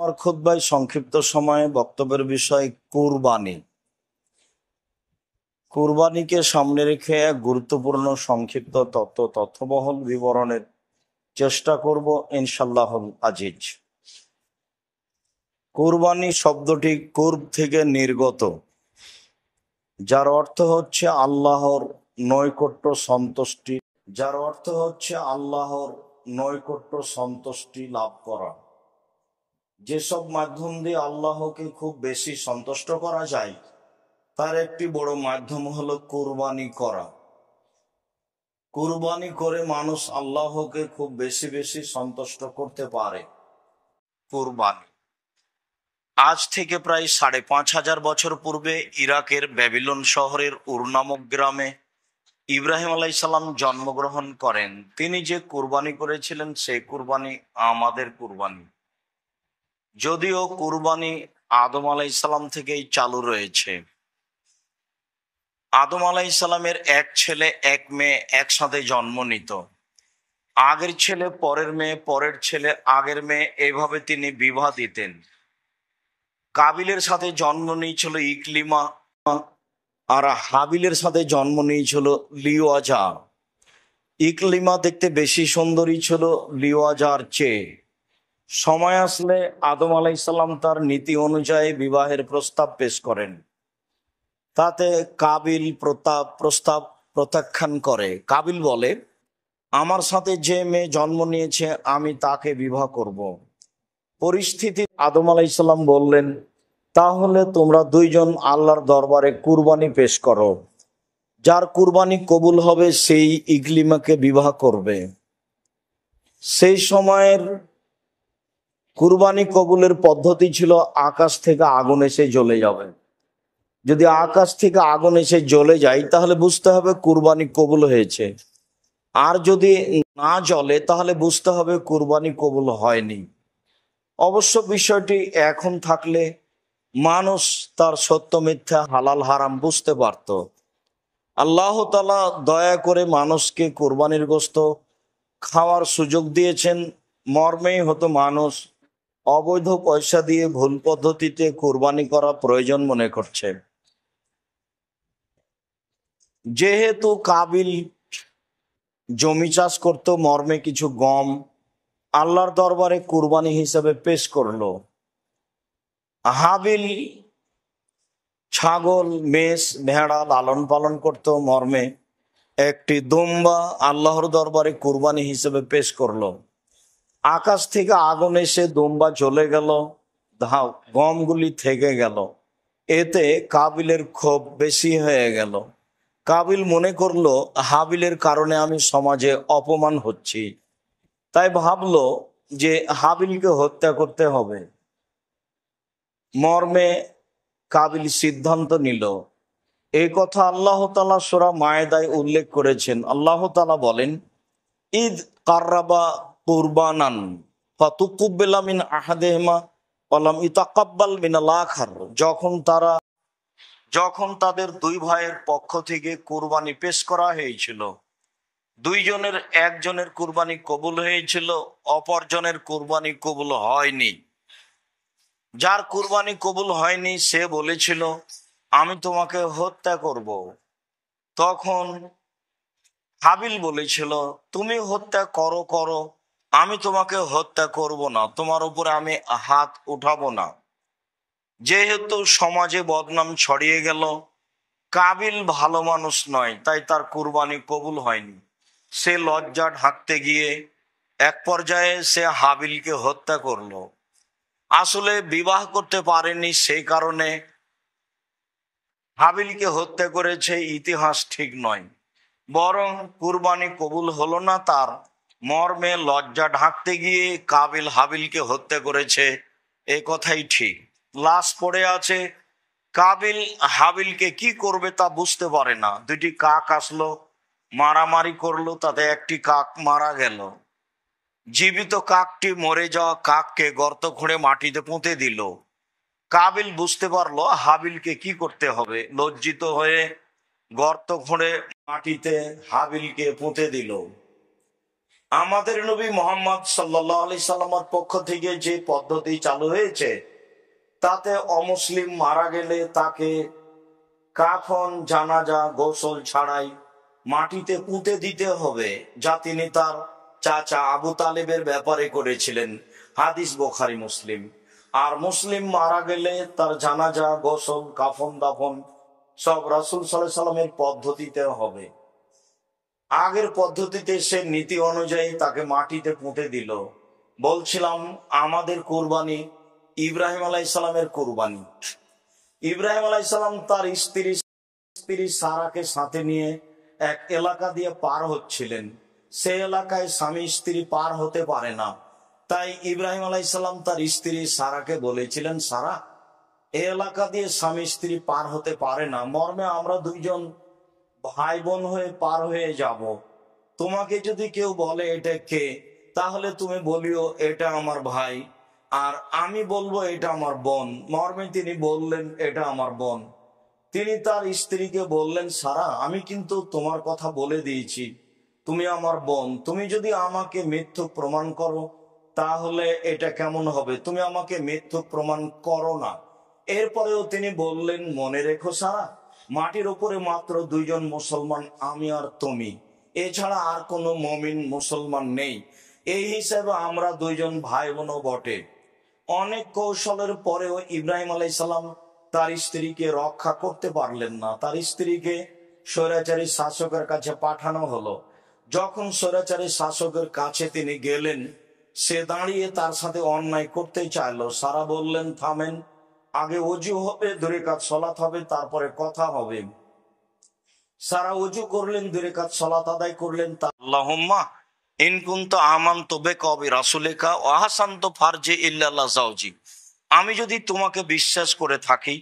আমার খুতবায় সংক্ষিপ্ত সময়ে বক্তব্যের বিষয় কুরবানি। কুরবানিকে সামনে রেখে এক গুরুত্বপূর্ণ সংক্ষিপ্ত তথ্যবহুল বিবরণের চেষ্টা করব ইনশাআল্লাহুল আজিজ। কুরবানি শব্দটি কুরব থেকে নির্গত, যার অর্থ হচ্ছে আল্লাহর নৈকট্য সন্তুষ্টি লাভ করা। যেসব মাধ্যম দিয়ে আল্লাহকে খুব বেশি সন্তুষ্ট করা যায় তার একটি বড় মাধ্যম হলো কুরবানি করা। কুরবানি করে মানুষ আল্লাহকে খুব বেশি বেশি সন্তুষ্ট করতে পারে। কুরবানি আজ থেকে প্রায় ৫,৫০০ বছর পূর্বে ইরাকের ব্যাবিলন শহরের উর নামক গ্রামে ইব্রাহিম আলাইহিস সালাম জন্মগ্রহণ করেন। তিনি যে কুরবানি করেছিলেন সেই কুরবানি আমাদের কুরবানি, যদিও কুরবানি আদম আলাইহিস সালাম থেকেই চালু রয়েছে। আদম আলাইহিস সালামের এক ছেলে এক মেয়ে একসাথে জন্ম নিত। আগের ছেলে পরের মেয়ে, পরের ছেলে আগের মেয়ে, এইভাবে তিনি বিবাহ দিতেন। কাবিলের সাথে জন্ম নিয়েছিল ইকলিমা, আর হাবিলের সাথে জন্ম নিয়েছিল লিওয়াজা। ইকলিমা দেখতে বেশি সুন্দরী ছিল লিওয়াজার চেয়ে। সময় আসলে আদম আলাইহিস সালাম তার নীতি অনুযায়ী বিবাহের প্রস্তাব পেশ করেন। তাতে কাবিল প্রস্তাব প্রত্যাখ্যান করে। কাবিল বলে, আমার সাথে যে মেয়ে জন্ম নিয়েছে আমি তাকে বিবাহ করব। পরিস্থিতি আদম আলাইহিস সালাম বললেন, তাহলে তোমরা দুইজন আল্লাহর দরবারে কুরবানি পেশ করো। যার কুরবানি কবুল হবে সেই ইকলিমাকে বিবাহ করবে। সেই সময়ের কুরবানি কবুলের পদ্ধতি ছিল আকাশ থেকে আগুন এসে জ্বলে যাবে। যদি আকাশ থেকে আগুন এসে জ্বলে যায় তাহলে বুঝতে হবে কুরবানি কবুল হয়েছে, আর যদি না জ্বলে তাহলে বুঝতে হবে কুরবানি কবুল হয়নি। অবশ্য বিষয়টি এখন থাকলে মানুষ তার সত্য মিথ্যা হালাল হারাম বুঝতে পারত। আল্লাহ তাআলা দয়া করে মানুষকে কুরবানির গোশত খাওয়ার সুযোগ দিয়েছেন, মর্মেই হতো মানুষ অবৈধ পয়সা দিয়ে ভুল পদ্ধতিতে কুরবানি করা প্রয়োজন মনে করছে। যেহেতু কাবিল জমি চাষ করত, মর্মে কিছু গম আল্লাহর দরবারে কুরবানি হিসেবে পেশ করলো। হাবিল ছাগল, মেষ, ভেড়া লালন পালন করত, মর্মে একটি দুম্বা আল্লাহর দরবারে কুরবানি হিসেবে পেশ করলো। আকাশ থেকে আগুন এসে দুম্বা চলে গেল, গমগুলি থেকে গেল। এতে কাবিলের ক্ষোভ বেশি হয়ে গেল। কাবিল মনে করলো হাবিলের কারণে আমি সমাজে অপমান হচ্ছি, তাই ভাবলো যে হাবিলকে হত্যা করতে হবে। মর্মে কাবিল সিদ্ধান্ত নিল। এই কথা আল্লাহ তাআলা সূরা মায়েদায় উল্লেখ করেছেন। আল্লাহ তাআলা বলেন, ঈদ কাররাবা কুরবানান ফাতুকুব্বিলা মিন আহাদিহিমা ওয়া লাম ইতাকাব্বাল মিনাল আখার। যখন তাদের দুই ভাইয়ের পক্ষ থেকে কুরবানি পেশ করা হয়েছিল, দুইজনের একজনের কুরবানি কবুল হয়েছিল, অপরজনের কুরবানি কবুল হয়নি। যার কুরবানি কবুল হয়নি সে বলেছিল, আমি তোমাকে হত্যা করব। তখন হাবিল বলেছিল, তুমি হত্যা করো, আমি তোমাকে হত্যা করব না, তোমার উপরে আমি হাত উঠাবো না। যেহেতু সমাজে বদনাম ছড়িয়ে গেল, কাবিল ভালো মানুষ নয়, তাই তার কুরবানি কবুল হয়নি। সে লজ্জা ঢাকতে গিয়ে এক পর্যায়ে সে হাবিলকে হত্যা করলো। আসলে বিবাহ করতে পারেনি, সেই কারণে হাবিলকে হত্যা করেছে, ইতিহাস ঠিক নয়। বরং কুরবানি কবুল হলো না তার, মর্মে লজ্জা ঢাকতে গিয়ে কাবিল হাবিলকে হত্যা করেছে, এ কথাই ঠিক। লাশ পড়ে আছে। কাবিল হাবিলকে কি করবে তা বুঝতে পারে না। দুটি কাক আসলো, মারামারি করলো, তাতে একটি কাক মারা গেল। জীবিত কাকটি মরে যাওয়া কাককে গর্ত খুঁড়ে মাটিতে পুঁতে দিল। কাবিল বুঝতে পারলো হাবিলকে কি করতে হবে। লজ্জিত হয়ে গর্ত খুঁড়ে মাটিতে হাবিলকে পুঁতে দিল। আমাদের নবী মোহাম্মদ সাল্লাল্লাহু আলাইহি সাল্লামের পক্ষ থেকে যে পদ্ধতি চালু হয়েছে, তাতে অমুসলিম মারা গেলে তাকে কাফন, জানাজা, গোসল ছাড়াই মাটিতে পুঁতে দিতে হবে, যা তিনি তার চাচা আবু তালেবের ব্যাপারে করেছিলেন। হাদিস বুখারী, মুসলিম। আর মুসলিম মারা গেলে তার জানাজা, গোসল, কাফন, দাফন সব রাসূল সাল্লাল্লাহু আলাইহি সাল্লামের পদ্ধতিতে হবে। আগের পদ্ধতিতে সে নীতি অনুযায়ী তাকে মাটিতে পুঁতে দিল। বলছিলাম আমাদের কুরবানি ইব্রাহিম আলাইহিস সালামের কুরবানি। ইব্রাহিম আলাইহিস সালাম তার স্ত্রী সারাকে সাথে নিয়ে এক এলাকা দিয়ে পার হচ্ছিলেন। সে এলাকায় স্বামী স্ত্রী পার হতে পারে না। তাই ইব্রাহিম আলাইহিস সালাম তার স্ত্রী সারাকে বলেছিলেন, সারা, এই এলাকা দিয়ে স্বামী স্ত্রী পার হতে পারে না, মর্মে আমরা দুইজন ভাই বোন হয়ে পার হয়ে যাব। তোমাকে যদি কেউ বলে এটা কে, তাহলে তুমি বলিও এটা আমার ভাই, আর আমি বলবো এটা আমার বোন। মর্মে তিনি বললেন এটা আমার বোন। তিনি তার স্ত্রীকে বললেন, সারা, আমি কিন্তু তোমার কথা বলে দিয়েছি, তুমি আমার বোন। তুমি যদি আমাকে মিথ্যুক প্রমাণ করো তাহলে এটা কেমন হবে? তুমি আমাকে মিথ্যুক প্রমাণ করো না। এরপরেও তিনি বললেন, মনে রেখো সারা, মাটির উপরে মাত্র দুইজন মুসলমান, আমি আর তুমি, এছাড়া আর কোনো মুমিন মুসলমান নেই। এই হিসাবে আমরা দুইজন ভাই বোনও বটে। অনেক কৌশলের পরেও ইব্রাহিম আলাইহিস সালাম তার স্ত্রীকে রক্ষা করতে পারলেন না। তার স্ত্রীকে স্বৈরাচারী শাসকের কাছে পাঠানো হলো। যখন স্বৈরাচারী শাসকের কাছে তিনি গেলেন, সে দাঁড়িয়ে তার সাথে অন্যায় করতে চাইলো। সারা বললেন, থামেন, আগে ওযু হবে, 2 রাকাত সালাত হবে, তারপরে কথা হবে। সারা ওযু করলেন, 2 রাকাত সালাত আদায় করলেন। আল্লাহুম্মা ইন কুনতু আমানতু বিকা ওয়া বিরাসূলিকা ওয়া আহসানতু ফারজি ইল্লা যাওজি। আমি যদি তোমাকে বিশ্বাস করে থাকি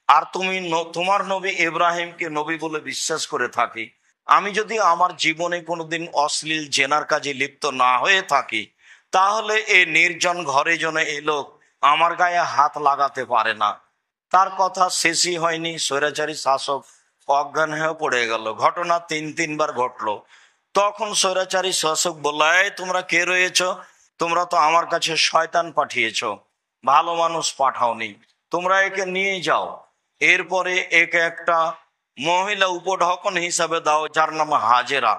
আর তুমি তোমার নবী ইব্রাহিমকে নবী বলে বিশ্বাস করে থাকি, আমি যদি আমার জীবনে কোনোদিন অশ্লীল জেনার কাজে লিপ্ত না হয়ে থাকি, তাহলে এই নির্জন ঘরে যেন এই লোক আমার গায়ে হাত লাগাতে পারে না। তার কথা শেষই হয়নি, স্বৈরাচারী শাসক অজ্ঞান হয়ে পড়ে গেল। ঘটনা 3-3 বার ঘটলো। তখন স্বৈরাচারী শাসক বলল, এই তোমরা কে রয়েছ? তোমরা তো আমার কাছে শয়তান পাঠিয়েছ, ভালো মানুষ পাঠাওনি, তোমরা একে নিয়ে যাও। এরপরে একে একটা মহিলা উপঢকন হিসাবে দাও, যার নাম হাজেরা।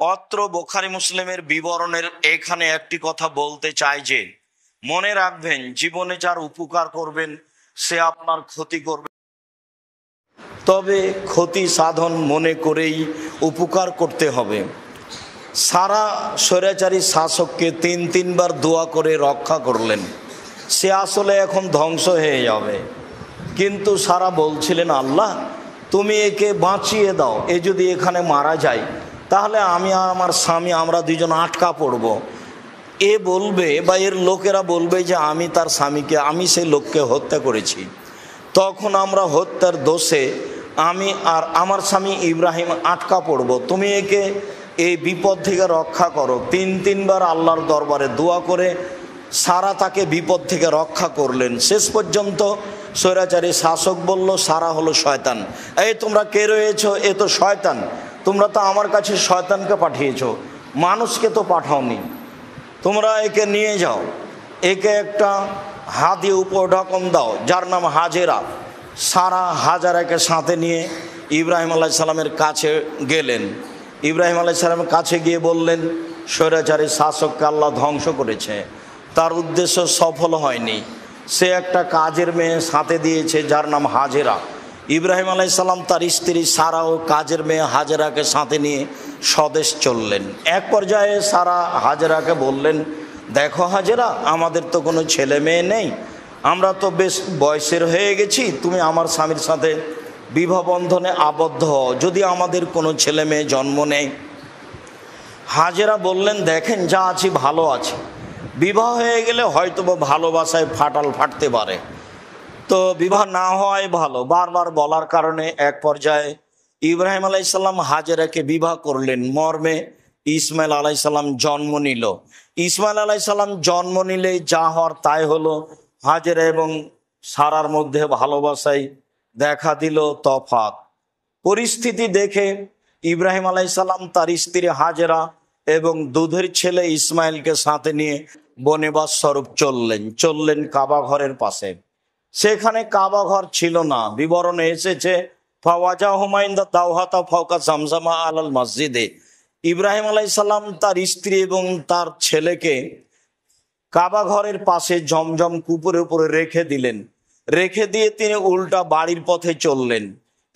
অত্র বুখারী মুসলিমের বিবরণের এখানে একটি কথা বলতে চাই যে, মনে রাখবেন, জীবনে যার উপকার করবেন সে আপনার ক্ষতি করবে, তবে ক্ষতি সাধন মনে করেই উপকার করতে হবে। সারা স্বৈরাচারী শাসককে 3-3 বার দোয়া করে রক্ষা করলেন। সে আসলে এখন ধ্বংস হয়ে যাবে, কিন্তু সারা বলছিলেন, আল্লাহ তুমি একে বাঁচিয়ে দাও, এ যদি এখানে মারা যায় তাহলে আমি আর আমার স্বামী আমরা দুজন আটকা পড়ব। এ বলবে বা এর লোকেরা বলবে যে আমি তার স্বামীকে, আমি সেই লোককে হত্যা করেছি। তখন আমরা হত্যার দোষে আমি আর আমার স্বামী ইব্রাহিম আটকা পড়ব। তুমি একে এই বিপদ থেকে রক্ষা করো। 3-3 বার আল্লাহর দরবারে দোয়া করে সারা তাকে বিপদ থেকে রক্ষা করলেন। শেষ পর্যন্ত স্বৈরাচারী শাসক বলল, সারা হলো শয়তান। এই তোমরা কে রয়েছ? এ তো শয়তান, তোমরা তো আমার কাছে শয়তানকে পাঠিয়েছ, মানুষকে তো পাঠাওনি। তোমরা একে নিয়ে যাও, একে একটা হাতি উপঢকন দাও, যার নাম হাজেরা। সারা হাজেরাকে সাথে নিয়ে ইব্রাহিম আলাইহিস সালামের কাছে গেলেন। ইব্রাহিম আলাইহিস সালামের কাছে গিয়ে বললেন, স্বৈরাচারী শাসককে আল্লাহ ধ্বংস করেছে, তার উদ্দেশ্য সফল হয়নি। সে একটা কাজের মেয়ে সাথে দিয়েছে, যার নাম হাজেরা। ইব্রাহিম আলাইহিস সালাম তার স্ত্রী সারা ও কাজের মেয়ে হাজেরাকে সাথে নিয়ে স্বদেশ চললেন। এক পর্যায়ে সারা হাজেরাকে বললেন, দেখো হাজেরা, আমাদের তো কোনো ছেলে মেয়ে নেই, আমরা তো বেশ বয়সের হয়ে গেছি, তুমি আমার স্বামীর সাথে বিবাহ বন্ধনে আবদ্ধ হও, যদি আমাদের কোনো ছেলে মেয়ে জন্ম নেয়। হাজেরা বললেন, দেখেন, যা আছি ভালো আছে, বিবাহ হয়ে গেলে হয়তো ভালোবাসায় ফাটল ফাটতে পারে, তো বিবাহ না হওয়াই ভালো। বারবার বলার কারণে এক পর্যায়ে ইব্রাহিম আলাইহিস সালাম হাজেরাকে বিবাহ করলেন। মর্মে ইসমাইল আলাইহিস সালাম জন্ম নিল। ইসমাইল আলাইহিস সালাম জন্ম নিলে যা হওয়ার তাই হলো। হাজেরা এবং সারার মধ্যে ভালোবাসায় দেখা দিল তফাৎ। পরিস্থিতি দেখে ইব্রাহিম আলাইহিস সালাম তার স্ত্রী হাজেরা এবং দুধের ছেলে ইসমাইলকে সাথে নিয়ে বনেবাস স্বরূপ চললেন কাবা ঘরের পাশে। সেখানে কাবা ঘর ছিল না, বিবরণে এসেছে ফাওয়াজা হুমাইন্দা দাওহাতা ফাওকা জামজামা আলাল মসজিদে। ইব্রাহিম আলাইহিস সালাম তার স্ত্রী এবং তার ছেলেকে কাবা ঘরের পাশে জমজম কূপের উপরে রেখে দিলেন। রেখে দিয়ে তিনি উল্টা বাড়ির পথে চললেন।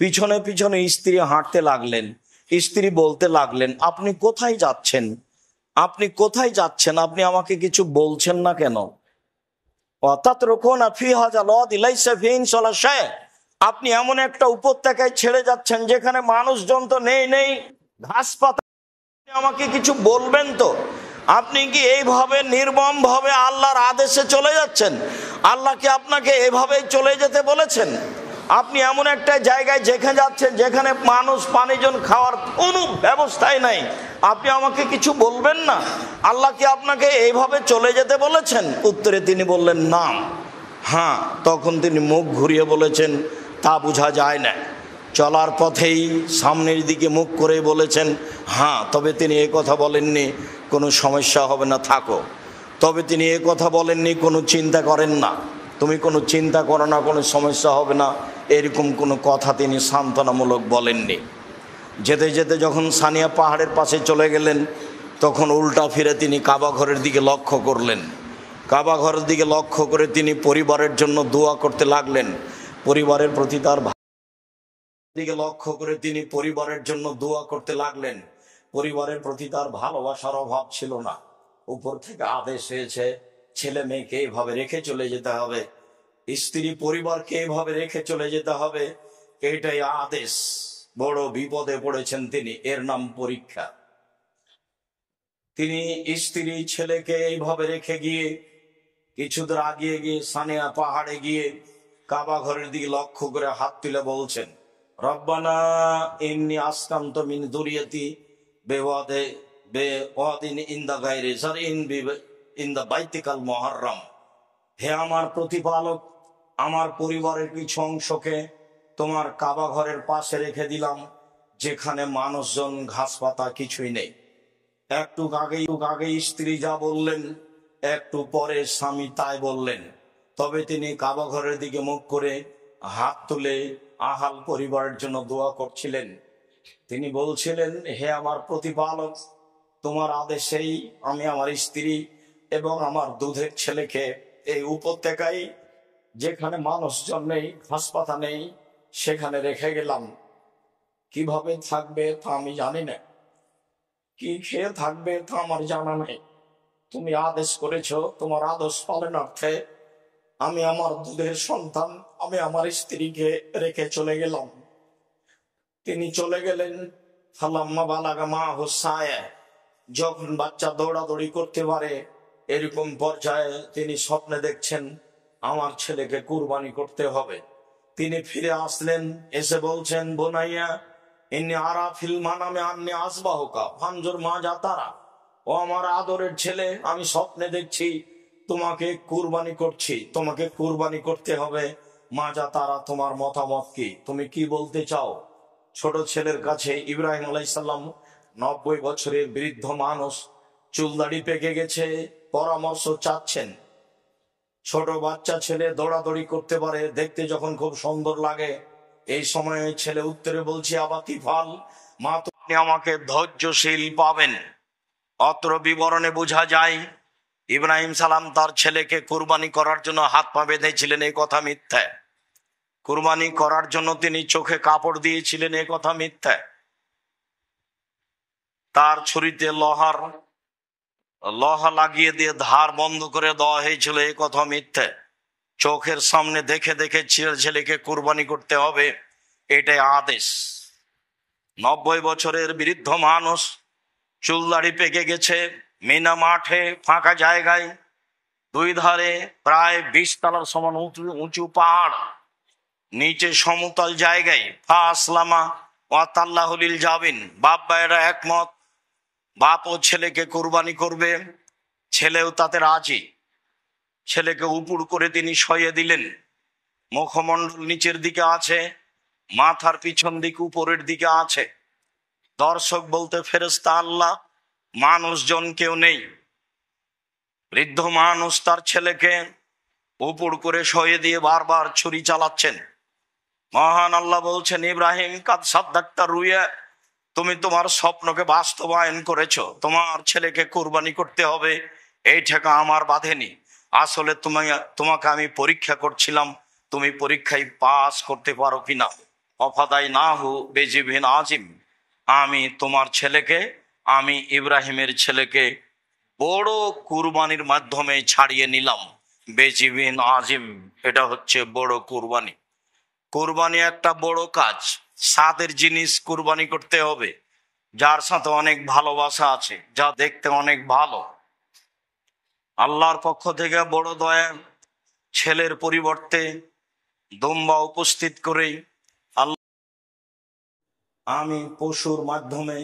পিছনে পিছনে স্ত্রী হাঁটতে লাগলেন। স্ত্রী বলতে লাগলেন, আপনি কোথায় যাচ্ছেন? আপনি কোথায় যাচ্ছেন? আপনি আমাকে কিছু বলছেন না কেন? আপনি এমন একটা উপত্যকায় ছেড়ে যাচ্ছেন যেখানে মানুষজন তো নেই ঘাস পাতা, আমাকে কিছু বলবেন তো? আপনি কি এইভাবে নির্মম ভাবে আল্লাহর আদেশে চলে যাচ্ছেন? আল্লাহ কি আপনাকে এভাবেই চলে যেতে বলেছেন? আপনি এমন একটা জায়গায় যেখানে যাচ্ছেন যেখানে মানুষ পানিজন খাওয়ার কোনো ব্যবস্থাই নাই, আপনি আমাকে কিছু বলবেন না? আল্লাহ কি আপনাকে এইভাবে চলে যেতে বলেছেন? উত্তরে তিনি বললেন না। হ্যাঁ, তখন তিনি মুখ ঘুরিয়ে বলেছেন, তা বোঝা যায় না। চলার পথেই সামনের দিকে মুখ করে বলেছেন হ্যাঁ, তবে তিনি এ কথা বলেননি কোনো সমস্যা হবে না, থাকো। তবে তিনি এ কথা বলেননি কোনো চিন্তা করেন না, তুমি কোনো চিন্তা করো না, কোনো সমস্যা হবে না, এরকম কোনো কথা তিনি সান্ত্বনামূলক বলেননি। যেতে যেতে যখন সানিয়া পাহাড়ের পাশে চলে গেলেন, তখন উল্টা ফিরে তিনি কাবা ঘরের দিকে লক্ষ্য করলেন। কাবা ঘরের দিকে লক্ষ্য করে তিনি পরিবারের জন্য দোয়া করতে লাগলেন। পরিবারের প্রতি তার দিকে লক্ষ্য করে তিনি পরিবারের জন্য দোয়া করতে লাগলেন। পরিবারের প্রতি তার ভালোবাসার অভাব ছিল না। উপর থেকে আদেশ হয়েছে ছেলে মেয়েকে এইভাবে রেখে চলে যেতে হবে, স্ত্রী পরিবারকে এইভাবে রেখে চলে যেতে হবে, এটাই আদেশ। বড় বিপদে পড়েছেন তিনি, এর নাম পরীক্ষা। তিনি স্ত্রী ছেলেকে এইভাবে রেখে গিয়ে কিছুদূর আগিয়ে গিয়ে সানিয়া পাহাড়ে গিয়ে কাবা ঘরের দিকে লক্ষ্য করে হাত তুলে বলছেন, রব্বানা ইন্নী আসকানতু মিন যুররিয়াতি বিওয়াদিন ইনদা গায়রি যারইন ইনদা বাইতিকাল মুহাররম। হে আমার প্রতিপালক, আমার পরিবারের কিছু অংশকে তোমার কাবা ঘরের পাশে রেখে দিলাম যেখানে মানুষজন ঘাস পাতা কিছুই নেই। একটু আগেই স্ত্রী যা বললেন, একটু পরে স্বামী তাই বললেন। তবে তিনি কাবা ঘরের দিকে মুখ করে হাত তুলে আহাল পরিবারের জন্য দোয়া করছিলেন। তিনি বলছিলেন, হে আমার প্রতিপালক, তোমার আদেশেই আমি আমার স্ত্রী এবং আমার দুধের ছেলেকে এই উপত্যকায় যেখানে মানুষজন নেই, ঘাস পাতা নেই, সেখানে রেখে গেলাম। কিভাবে থাকবে তা আমি জানি না, কি খেয়ে থাকবে তা আমার জানা নেই। তুমি আদেশ করেছ, তোমার আদেশ পালনার্থে আমি আমার দুধের সন্তান, আমি আমার স্ত্রীকে রেখে চলে গেলাম। তিনি চলে গেলেন। ফালাম্মা বালাগা মাহু সায়া, যখন বাচ্চা দৌড়াদৌড়ি করতে পারে এরকম পর্যায়ে তিনি স্বপ্নে দেখছেন আমার ছেলেকে কুরবানি করতে হবে। তিনি ফিরে আসলেন, এসে বলছেন, বোনাইয়া ইন্নী আরা ফিল মানামে আন্নী আসবাহুকা ফানজুর মাজা তারা। ও আমার আদরের ছেলে, আমি স্বপ্নে দেখছি তোমাকে কুরবানি করছি, তোমাকে কুরবানি করতে হবে। মাজা তারা, তোমার মতামত কি, তুমি কি বলতে চাও? ছোট ছেলের কাছে ইব্রাহিম আলাইহিস সালাম 90 বছরের বৃদ্ধ মানুষ, চুলদাড়ি পেকে গেছে, পরামর্শ চাচ্ছেন। ছোট বাচ্চা ছেলে দৌড়াদৌড়ি করতে পারে, দেখতে যখন খুব সুন্দর লাগে। এই সময়ে ছেলে উত্তরে বলছে, আবাতি ফাল মা, আপনি আমাকে ধৈর্যশীল পাবেন। অত্র বিবরণে বোঝা যায় ইব্রাহিম সালাম তার ছেলেকে কুরবানি করার জন্য হাত পা বেঁধেছিলেন, এই কথা মিথ্যা। কুরবানি করার জন্য তিনি চোখে কাপড় দিয়েছিলেন, এই কথা মিথ্যা। তার ছুরিতে লোহা লাগিয়ে দিয়ে ধার বন্ধ করে দেওয়া হয়েছিল, এই কথা মিথ্যে। চোখের সামনে দেখে দেখে ছেলেকে কুরবানি করতে হবে, এটাই আদেশ। 90 বছরের বৃদ্ধ মানুষ, চুলদাড়ি পেকে গেছে, মিনা মাঠে ফাঁকা জায়গায়, দুই ধারে প্রায় 20 তলার সমান উঁচু পাহাড়, নিচে সমতল জায়গায়। ফা আসলামা ওয়া তাল্লাহু লিল জাবিন, বাপ ভাইয়েরা একমত, বাপ ও ছেলেকে কুরবানি করবে, ছেলেও তাতে রাজি। ছেলেকে উপুড় করে তিনি শয়ে দিলেন। মুখমণ্ডল নিচের দিকে আছে, মাথার পিছন দিক উপরের দিকে আছে। দর্শক বলতে ফেরেশতা আল্লাহ, মানুষজন কেউ নেই। বৃদ্ধ মানুষ তার ছেলেকে উপর করে শয়ে দিয়ে বারবার ছুরি চালাচ্ছেন। মহান আল্লাহ বলছেন, ইব্রাহিম কাদ সাদ্দাক্তা রুইয়া, তুমি তোমার স্বপ্নকে বাস্তবায়ন করেছো, তোমার ছেলেকে কুরবানি করতে হবে এই ঠেকা আমার বাঁধেনি। আসলে তোমাকে আমি পরীক্ষা করছিলাম, তুমি পরীক্ষায় পাস করতে পারো কিনা। অফাদাই না হু বেজিবিন আজিম, আমি তোমার ছেলেকে, আমি ইব্রাহিমের ছেলেকে বড় কুরবানির মাধ্যমে ছাড়িয়ে নিলাম। বেজিবিন আজিম, এটা হচ্ছে বড় কুরবানি। কুরবানি একটা বড় কাজ। স্বাদের জিনিস কুরবানি করতে হবে, যার সাথে অনেক ভালোবাসা আছে, যা দেখতে অনেক ভালো। আল্লাহর পক্ষ থেকে বড় দয়া, ছেলের পরিবর্তে দুম্বা উপস্থিত করেই আল্লাহ আমি পশুর মাধ্যমে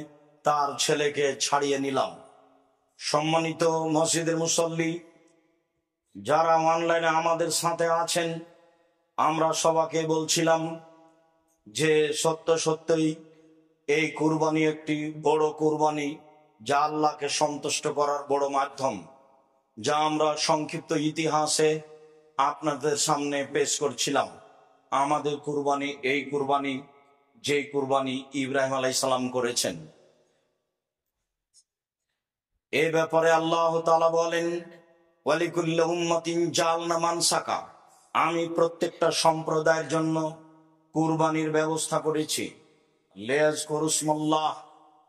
তার ছেলেকে ছাড়িয়ে নিলাম। সম্মানিত মসজিদের মুসল্লি, যারা অনলাইনে আমাদের সাথে আছেন, আমরা সবাইকে বলছিলাম যে সত্য সত্যই এই কুরবানি একটি বড় কুরবানি, যা আল্লাহকে সন্তুষ্ট করার বড় মাধ্যম, যা আমরা সংক্ষিপ্ত ইতিহাসে আপনাদের সামনে পেশ করছিলাম। আমাদের কুরবানি এই কুরবানি, যে কুরবানি ইব্রাহিম আলাইহিস সালাম করেছেন। এই ব্যাপারে আল্লাহ তাআলা বলেন, ওয়ালিকুল্লি উম্মাতিন জাআলনা মানসাকা, আমি প্রত্যেকটা সম্প্রদায়ের জন্য কুরবানির ব্যবস্থা করেছি। লিয়াযকুরু ইসমাল্লাহ,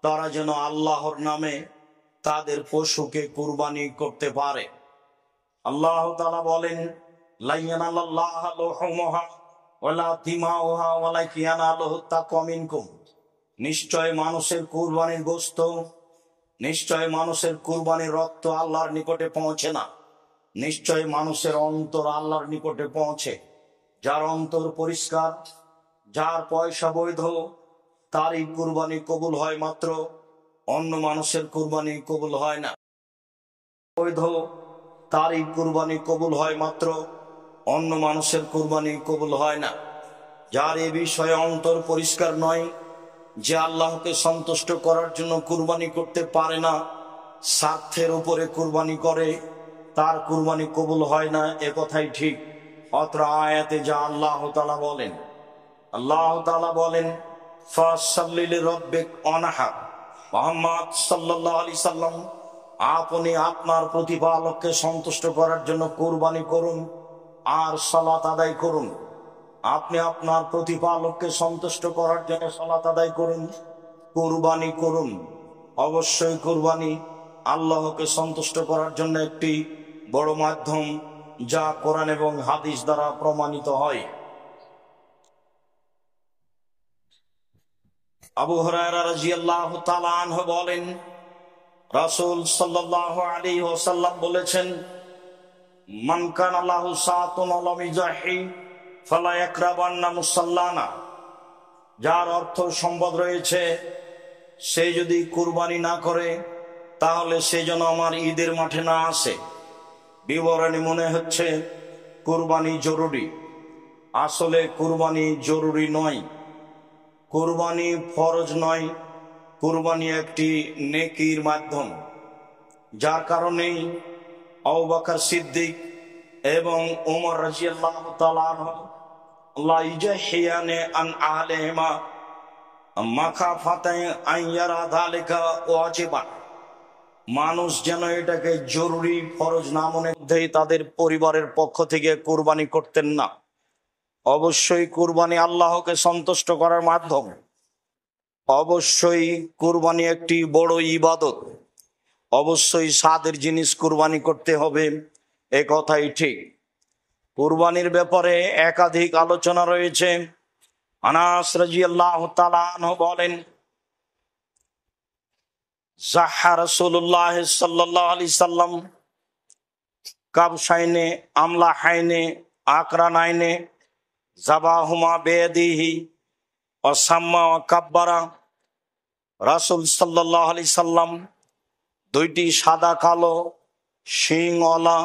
তারা যেন আল্লাহর নামে তাদের পশুকে কুরবানি করতে পারে। আল্লাহ তাআলা বলেন, লা ইয়ানালাল্লাহা লুহুমুহা ওয়ালা দিমাউহা ওয়ালাকিন ইয়ানালুহু তাকওয়া মিনকুম, নিশ্চয় মানুষের কুরবানির গোশত, নিশ্চয় মানুষের কুরবানির রক্ত আল্লাহর নিকটে পৌঁছে না, নিশ্চয় মানুষের অন্তর আল্লাহর নিকটে পৌঁছে। যার অন্তর পরিষ্কার, যার পয়সা বৈধ, তারই কুরবানি কবুল হয় মাত্র, অন্য মানুষের কুরবানি কবুল হয় না। বৈধ, তারই কুরবানি কবুল হয় মাত্র, অন্য মানুষের কুরবানি কবুল হয় না। যার এ বিষয়ে অন্তর পরিষ্কার নয়, যে আল্লাহকে সন্তুষ্ট করার জন্য কুরবানি করতে পারে না, স্বার্থের উপরে কুরবানি করে, তার কুরবানি কবুল হয় না, এ কথাই ঠিক। অত্র আয়াতে যা আল্লাহ তাআলা বলেন, আল্লাহ তাআলা বলেন, ফাসাল্লি লিরাব্বিক ওয়ানহার, মুহাম্মদ সাল্লাল্লাহু আলাইহি সাল্লাম, আপনি আপনার প্রতিপালককে সন্তুষ্ট করার জন্য কুরবানি করুন আর সালাত আদায় করুন। আপনি আপনার প্রতিপালককে সন্তুষ্ট করার জন্য সালাত আদায় করুন, কুরবানি করুন। অবশ্যই কুরবানি আল্লাহকে সন্তুষ্ট করার জন্য একটি বড় মাধ্যম, যা কোরআন এবং হাদিস দ্বারা প্রমাণিত হয়। আবু হুরায়রা রাদিয়াল্লাহু তাআলা আনহু বলেন, রাসূল সাল্লাল্লাহু আলাইহি ওয়াসাল্লাম বলেছেন, মান কানা লাহু সাআতুন ওয়া লাম ইয়াজাহি ফালা ইয়াকরাবান্না মুসাল্লানা, যার অর্থ সম্পদ রয়েছে, সে যদি কুরবানি না করে তাহলে সে যেন আমার ঈদের মাঠে না আসে। বিবরণী মনে হচ্ছে কুরবানি জরুরি। আসলে কুরবানি জরুরি নয়, কুরবানি ফরজ নয়, কুরবানি একটি নেকির মাধ্যম, যার কারণেই আবু বকর সিদ্দিক এবং ওমর রাদিয়াল্লাহু তাআলা আনহু লা ইজাহিয়ানে আন আহলিহিমা মাখাফাতান আন ইয়ারা যালিকা ওয়াজিবান, মানুষ যেন এটাকে জরুরি ফরজ না মনে করেই তাদের পরিবারের পক্ষ থেকে কুরবানি করতেন না। অবশ্যই কুরবানি আল্লাহকে সন্তুষ্ট করার মাধ্যম, অবশ্যই কুরবানি একটি বড় ইবাদত, অবশ্যই স্বাদের জিনিস কুরবানি করতে হবে, এ কথাই ঠিক। কুরবানির ব্যাপারে একাধিক আলোচনা রয়েছে। আনাস রাদিয়াল্লাহু তাআলা আনহু বলেন, যাহা রাসূলুল্লাহ সাল্লাল্লাহু আলাইহি সাল্লাম কাবশাইনে আমলাহাইনে আকরানাইনে যাবাহুমা বিয়াদিহি ওয়া সাম্মা ওয়া কাব্বারা, রাসূল সাল্লাল্লাহু আলাইহি সাল্লাম দুইটি সাদা কালো শিংওয়ালা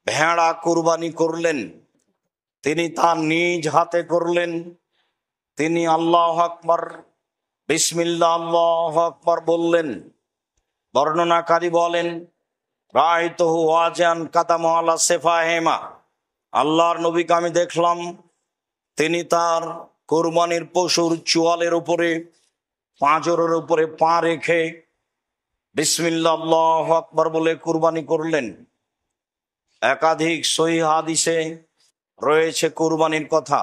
ভেড়া কুরবানি করলেন। তিনি তা নিজ হাতে করলেন। তিনি আল্লাহু আকবার, বিসমিল্লাহ আল্লাহু আকবার বললেন। বর্ণনাকারী বলেন, রাআইতুহু ওয়াজিআন কাদামু আলা সিফাহিমা, আল্লাহর নবীকে আমি দেখলাম তিনি তার কোরবানির পশুর চোয়ালের উপরে, পাঁজরের উপরে পা রেখে বিসমিল্লাহ আল্লাহু আকবার বলে কুরবানি করলেন। একাধিক সহিহ হাদিসে রয়েছে কুরবানির কথা,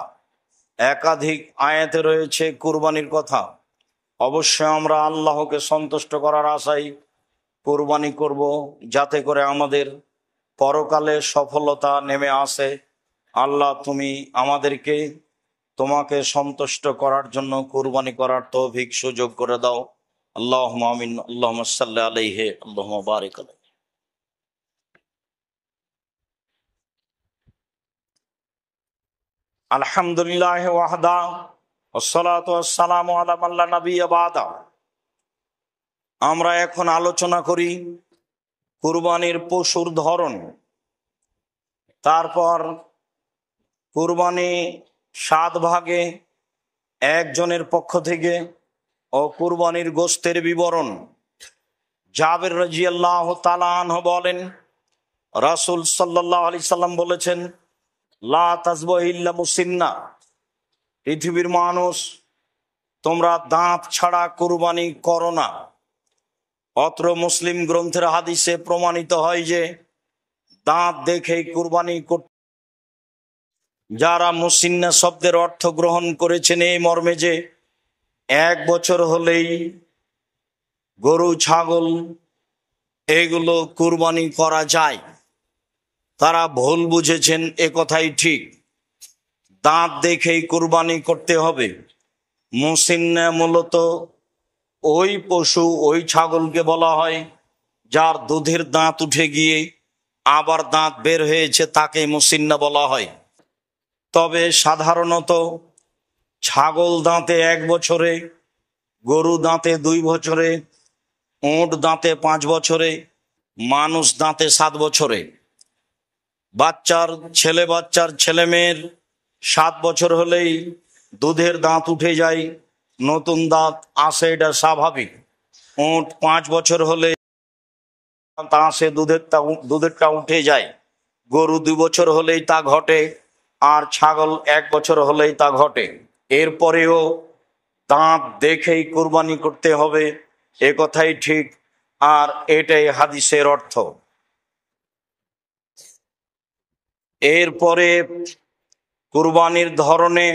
একাধিক আয়াতে রয়েছে কুরবানির কথা। অবশ্যই আমরা আল্লাহকে সন্তুষ্ট করার আশায় কুরবানি করব, যাতে করে আমাদের পরকালে সফলতা নেমে আসে। আল্লাহ, তুমি আমাদেরকে তোমাকে সন্তুষ্ট করার জন্য কুরবানি করার তৌফিক সুযোগ করে দাও। আল্লাহুম্মা আমিন। আল্লাহুম্মা সাল্লি আলাইহি, আল্লাহুম্মা বারিক আলাইহি। আলহামদুলিল্লাহ ওয়াহদা, ওয়াসসালাতু ওয়াসসালামু আলা মান লা নাবিয়্যা বাদা। আমরা এখন আলোচনা করি কুরবানির পশুর ধরন। তারপর কুরবানি 7 ভাগে একজনের পক্ষ থেকে ও কুরবানির গোশতের বিবরণ। জাবের রাদিয়াল্লাহু তাআলা আনহু বলেন, রাসূল সাল্লাল্লাহু আলাইহি সাল্লাম বলেছেন, লা তাযবাহু ইল্লা মুসিন্না, পৃথিবীর মানুষ তোমরা দাঁত ছাড়া কুরবানি করো না। অত্র মুসলিম গ্রন্থের হাদিসে প্রমাণিত হয় যে দাঁত দেখেই কুরবানি করতে। যারা মুসিন্না শব্দের অর্থ গ্রহণ করেছেন এই মর্মে যে 1 বছর হলেই গরু, ছাগল এগুলো কুরবানি করা যায়, তারা ভুল বুঝেছেন। এ কথাই ঠিক, দাঁত দেখেই কুরবানি করতে হবে। মুসিন্না মূলত ওই পশু, ওই ছাগলকে বলা হয় যার দুধের দাঁত উঠে গিয়ে আবার দাঁত বের হয়েছে, তাকে মুসিন্না বলা হয়। তবে সাধারণত ছাগল দাঁতে 1 বছরে, গরু দাঁতে 2 বছরে, উট দাঁতে 5 বছরে, মানুষ দাঁতে 7 বছরে। বাচ্চার ছেলে মেয়ের 7 বছর হলেই দুধের দাঁত উঠে যায়, নতুন দাঁত আসে, এটা স্বাভাবিক। উট 5 বছর হলে তা আসে, দুধেরটা উঠে যায়। গরু 2 বছর হলেই তা ঘটে, আর ছাগল 1 বছর হলেই তা ঘটে। এরপরেও দাঁত দেখেই কুরবানি করতে হবে, এ কথাই ঠিক, আর এটাই হাদিসের অর্থ। এরপরে কুরবানির ধরনে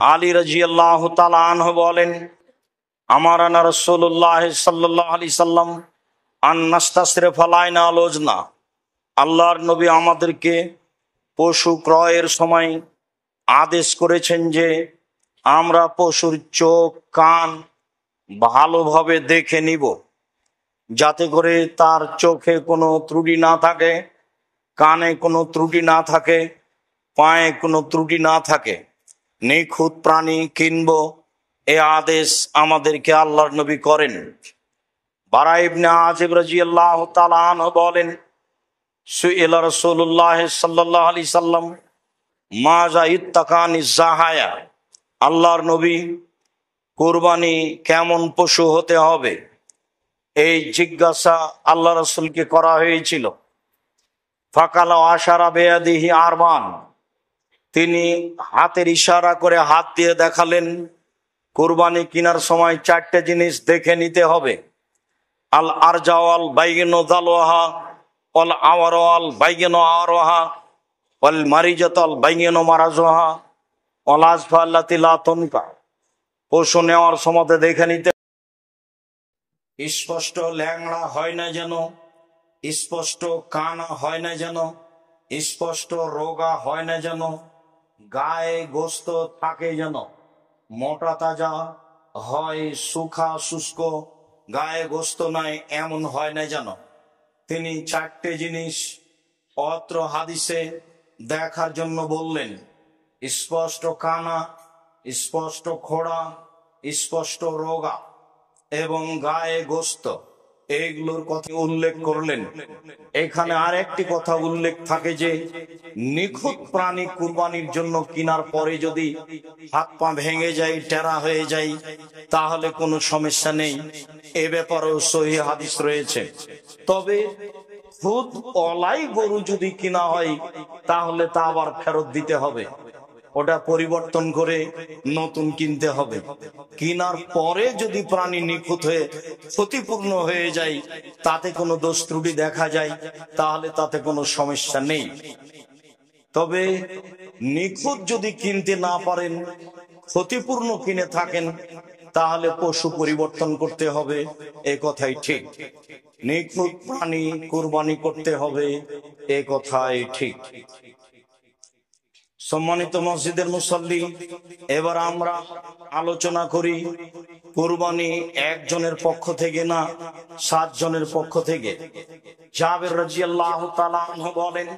আলী রাদিয়াল্লাহু তাআলা আনহু বলেন, আমারানা রাসূলুল্লাহ সাল্লাল্লাহু আলাইহি সাল্লাম আন নাস্তাসরিফা লাইনা আল-উজনা, আল্লাহর নবী আমাদেরকে পশু ক্রয়ের সময় আদেশ করেছেন যে আমরা পশুর চোখ, কান ভালোভাবে দেখে নিব, যাতে করে তার চোখে কোনো ত্রুটি না থাকে, কানে কোনো ত্রুটি না থাকে, পায়ে কোনো ত্রুটি না থাকে। নিখুঁত প্রাণী কিনব, এ আদেশ আমাদেরকে আল্লাহর নবী করেন। বারা ইবনে আযিব রাদিয়াল্লাহু তাআলা আনহু বলেন, সুইলা রাসূলুল্লাহ সাল্লাল্লাহু আলাইহি সাল্লাম মাজা ইত্তাকানি জাহায়া, আল্লাহর নবী কুরবানি কেমন পশু হতে হবে এই জিজ্ঞাসা আল্লাহ রাসূলকে করা হয়েছিল। ফাকালা আশারা বিয়াদিহি আরবান, তিনি হাতের ইশারা করে হাত দিয়ে দেখালেন কুরবানি কেনার সময় 4টে জিনিস দেখে নিতে হবে। আল আরজাওয়াল বাইগিনো দালওয়াহা, অল আওয়ারওয়াল বাইগিনো আওয়ারওয়াহা, অল মারিজাতাল বাইগিনো মারাজওয়াহা, অল আজফা আল্লাতি লা তুনকা। পশু নেওয়ার সময় দেখে নিতে স্পষ্ট ল্যাংড়া হয় না যেন, স্পষ্ট কানা হয় না যেন, স্পষ্ট রোগা হয় না যেন, গায়ে গোস্ত থাকে যেন, মোটা তাজা হয়, শুখা শুষ্ক গায়ে গোস্ত নাই এমন হয় না যেন। তিনি 4টে জিনিস অত্র হাদিসে দেখার জন্য বললেন। স্পষ্ট কানা, স্পষ্ট খোড়া, স্পষ্ট রোগা এবং গায়ে গোস্ত। এইগুলোর কথা উল্লেখ করলেন। এখানে আর একটি কথা উল্লেখ থাকে যে নিখুঁত প্রাণী কুরবানির জন্য কেনার পরে যদি হাত পা ভেঙে যায়, টেরা হয়ে যায়, তাহলে কোনো সমস্যা নেই। এ ব্যাপারেও সহিহ হাদিস রয়েছে। তবে খুদ অলাই গরু যদি কিনা হয় তাহলে তা আবার ফেরত দিতে হবে, ওটা পরিবর্তন করে নতুন কিনতে হবে। কেনার পরে যদি প্রাণী নিখুঁত হয়ে ক্ষতিপূর্ণ হয়ে যায়, তাতে কোনো দোষ ত্রুটি দেখা যায়, তাহলে তাতে কোনো সমস্যা নেই। তবে নিখুঁত যদি কিনতে না পারেন, ক্ষতিপূর্ণ কিনে থাকেন, তাহলে পশু পরিবর্তন করতে হবে, এ কথাই ঠিক। নিখুঁত প্রাণী কুরবানি করতে হবে, এ কথাই ঠিক। সম্মানিত মসজিদের মুসল্লি, এবার আমরা আলোচনা করি কুরবানি একজনের পক্ষ থেকে না, 7 জনের পক্ষ থেকে। জাবের রাদিয়াল্লাহু তাআলা আনহু বলেন,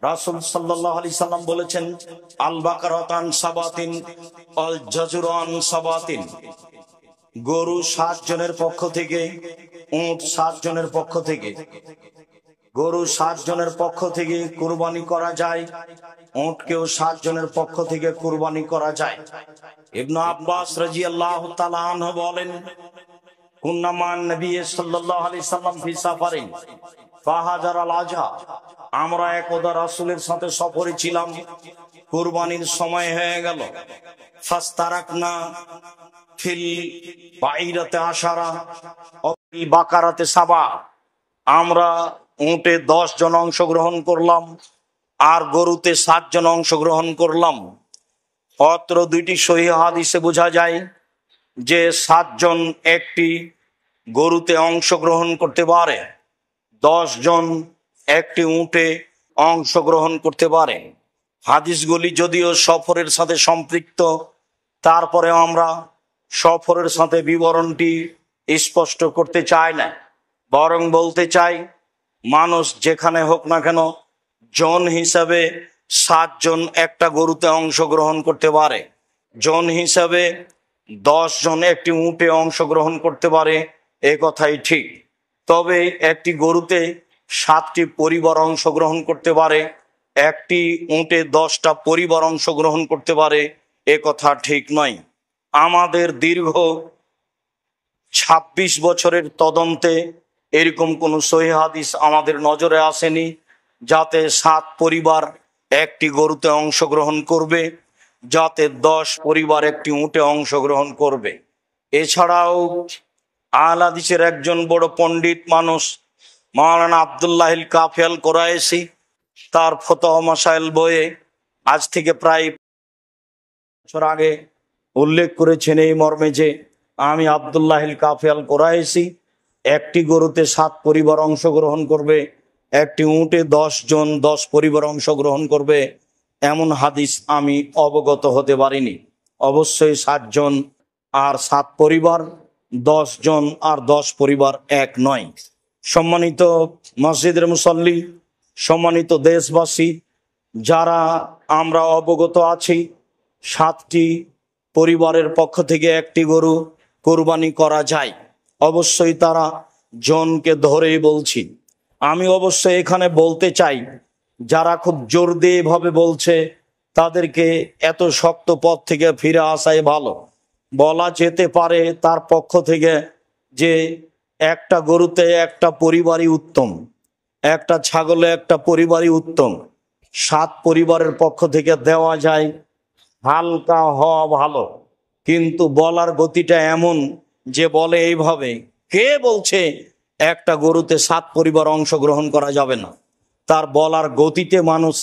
রাসূল সাল্লাল্লাহু আলাইহি সাল্লাম বলেছেন, আল বাকারাতান সাবাতিন আল জাজরান সাবাতিন। গরু 7 জনের পক্ষ থেকে, উট 7 জনের পক্ষ থেকে। গরু 7 জনের পক্ষ থেকে কুরবানি করা যায়, উটকেও 7 জনের পক্ষ থেকে কুরবানি করা যায়। ইবনে আব্বাস রাদিয়াল্লাহু তাআলা আনহু বলেন, কুন্না মান নবী সাল্লাল্লাহু আলাইহি সাল্লাম ফি সাফারিন ফাহাজার আল আজহা। আমরা একদা রাসূলের সাথে সফরে ছিলাম, কুরবানির সময় হয়ে গেল। ফাস্তারাকনা ফিল বাইরাতে আশারা ও ফিল বাকারাতে সাবা। আমরা উটে 10 জন অংশগ্রহণ করলাম আর গরুতে 7 জন অংশগ্রহণ করলাম। অত্র দুইটি সহিহ হাদিসে বোঝা যায় যে 7 জন একটি গরুতে অংশগ্রহণ করতে পারে, 10 জন একটি উটে অংশগ্রহণ করতে পারে। হাদিসগুলি যদিও সফরের সাথে সম্পৃক্ত, তারপরে আমরা সফরের সাথে বিবরণটি স্পষ্ট করতে চাই না, বরং বলতে চাই মানুষ যেখানে হোক না কেন জন হিসাবে 7 জন একটা গরুতে অংশগ্রহণ করতে পারে, জন হিসাবে 10 জন একটি উটে অংশগ্রহণ করতে পারে, এ কথাই ঠিক। তবে একটি গরুতে 7টি পরিবার অংশগ্রহণ করতে পারে, একটি উটে 10টা পরিবার অংশগ্রহণ করতে পারে, এ কথা ঠিক নয়। আমাদের দীর্ঘ 26 বছরের তদন্তে এরকম কোন সহিহ হাদিস আমাদের নজরে আসেনি যাতে 7 পরিবার একটি গরুতে অংশগ্রহণ করবে, যাতে 10 পরিবার একটি উটে অংশগ্রহণ করবে। এছাড়াও আহলে হাদিসের একজন বড় পণ্ডিত মানুষ মাওলানা আব্দুল্লাহিল কাফি আল কুরাইশি তার ফতোয়া মাসাইল বইয়ে আজ থেকে প্রায় বছর আগে উল্লেখ করেছেন এই মর্মে যে আমি আব্দুল্লাহিল কাফি আল কুরাইশি, একটি গরুতে 7 পরিবার অংশগ্রহণ করবে, একটি উটে 10 জন 10 পরিবার অংশগ্রহণ করবে, এমন হাদিস আমি অবগত হতে পারিনি। অবশ্যই 7 জন আর 7 পরিবার, 10 জন আর 10 পরিবার এক নয়। সম্মানিত মসজিদের মুসল্লি, সম্মানিত দেশবাসী, যারা আমরা অবগত আছি 7টি পরিবারের পক্ষ থেকে একটি গরু কোরবানি করা যায়, অবশ্যই তারা জনকে ধরেই বলছি। আমি অবশ্যই এখানে বলতে চাই, যারা খুব জোর দিয়ে ভাবে বলছে তাদেরকে এত শক্ত পথ থেকে ফিরে আসাই ভালো। বলা যেতে পারে তার পক্ষ থেকে যে একটা গরুতে একটা পরিবারই উত্তম, একটা ছাগলে একটা পরিবারই উত্তম। 7 পরিবারের পক্ষ থেকে দেওয়া যায়, হালকা হওয়া ভালো। কিন্তু বলার গতিটা এমন যে বলে এইভাবে, কে বলছে একটা গরুতে 7 পরিবার অংশগ্রহণ করা যাবে না? তার বলার গতিতে মানুষ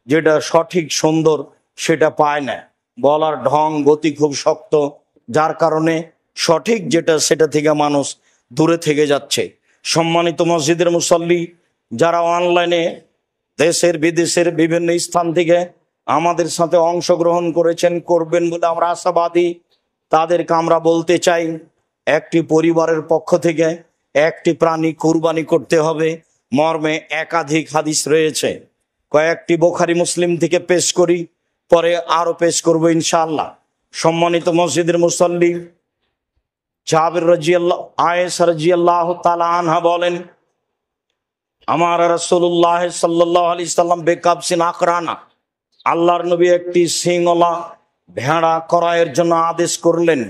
যেটা সঠিক সুন্দর সেটা পায় না। বলার ঢং গতি খুব শক্ত, যার কারণে সঠিক যেটা সেটা থেকে মানুষ দূরে থেকে যাচ্ছে। সম্মানিত মসজিদের মুসল্লি, যারা অনলাইনে দেশের বিদেশের বিভিন্ন স্থান থেকে আমাদের সাথে অংশগ্রহণ করেছেন, করবেন বলে আমরা আশাবাদী, তাদেরকে আমরা বলতে চাই একটি পরিবারের পক্ষ থেকে একটি প্রাণী কুরবানি করতে হবে মর্মে একাধিক হাদিস রয়েছে। কয়েকটি বুখারী মুসলিম থেকে পেশ করি, পরে আরো পেশ করব ইনশাআল্লাহ। সম্মানিত মসজিদের মুসল্লি, জাবির রাদিয়াল্লাহু আয়েশা রাদিয়াল্লাহু তাআলা আনহা বলেন, আমার রাসূলুল্লাহ সাল্লাল্লাহু আলাইহি সাল্লাম বেকাবসিন আকরানা, আল্লাহর নবী একটি সিংওয়ালা ভেড়া ক্রয়ের জন্য আদেশ করলেন।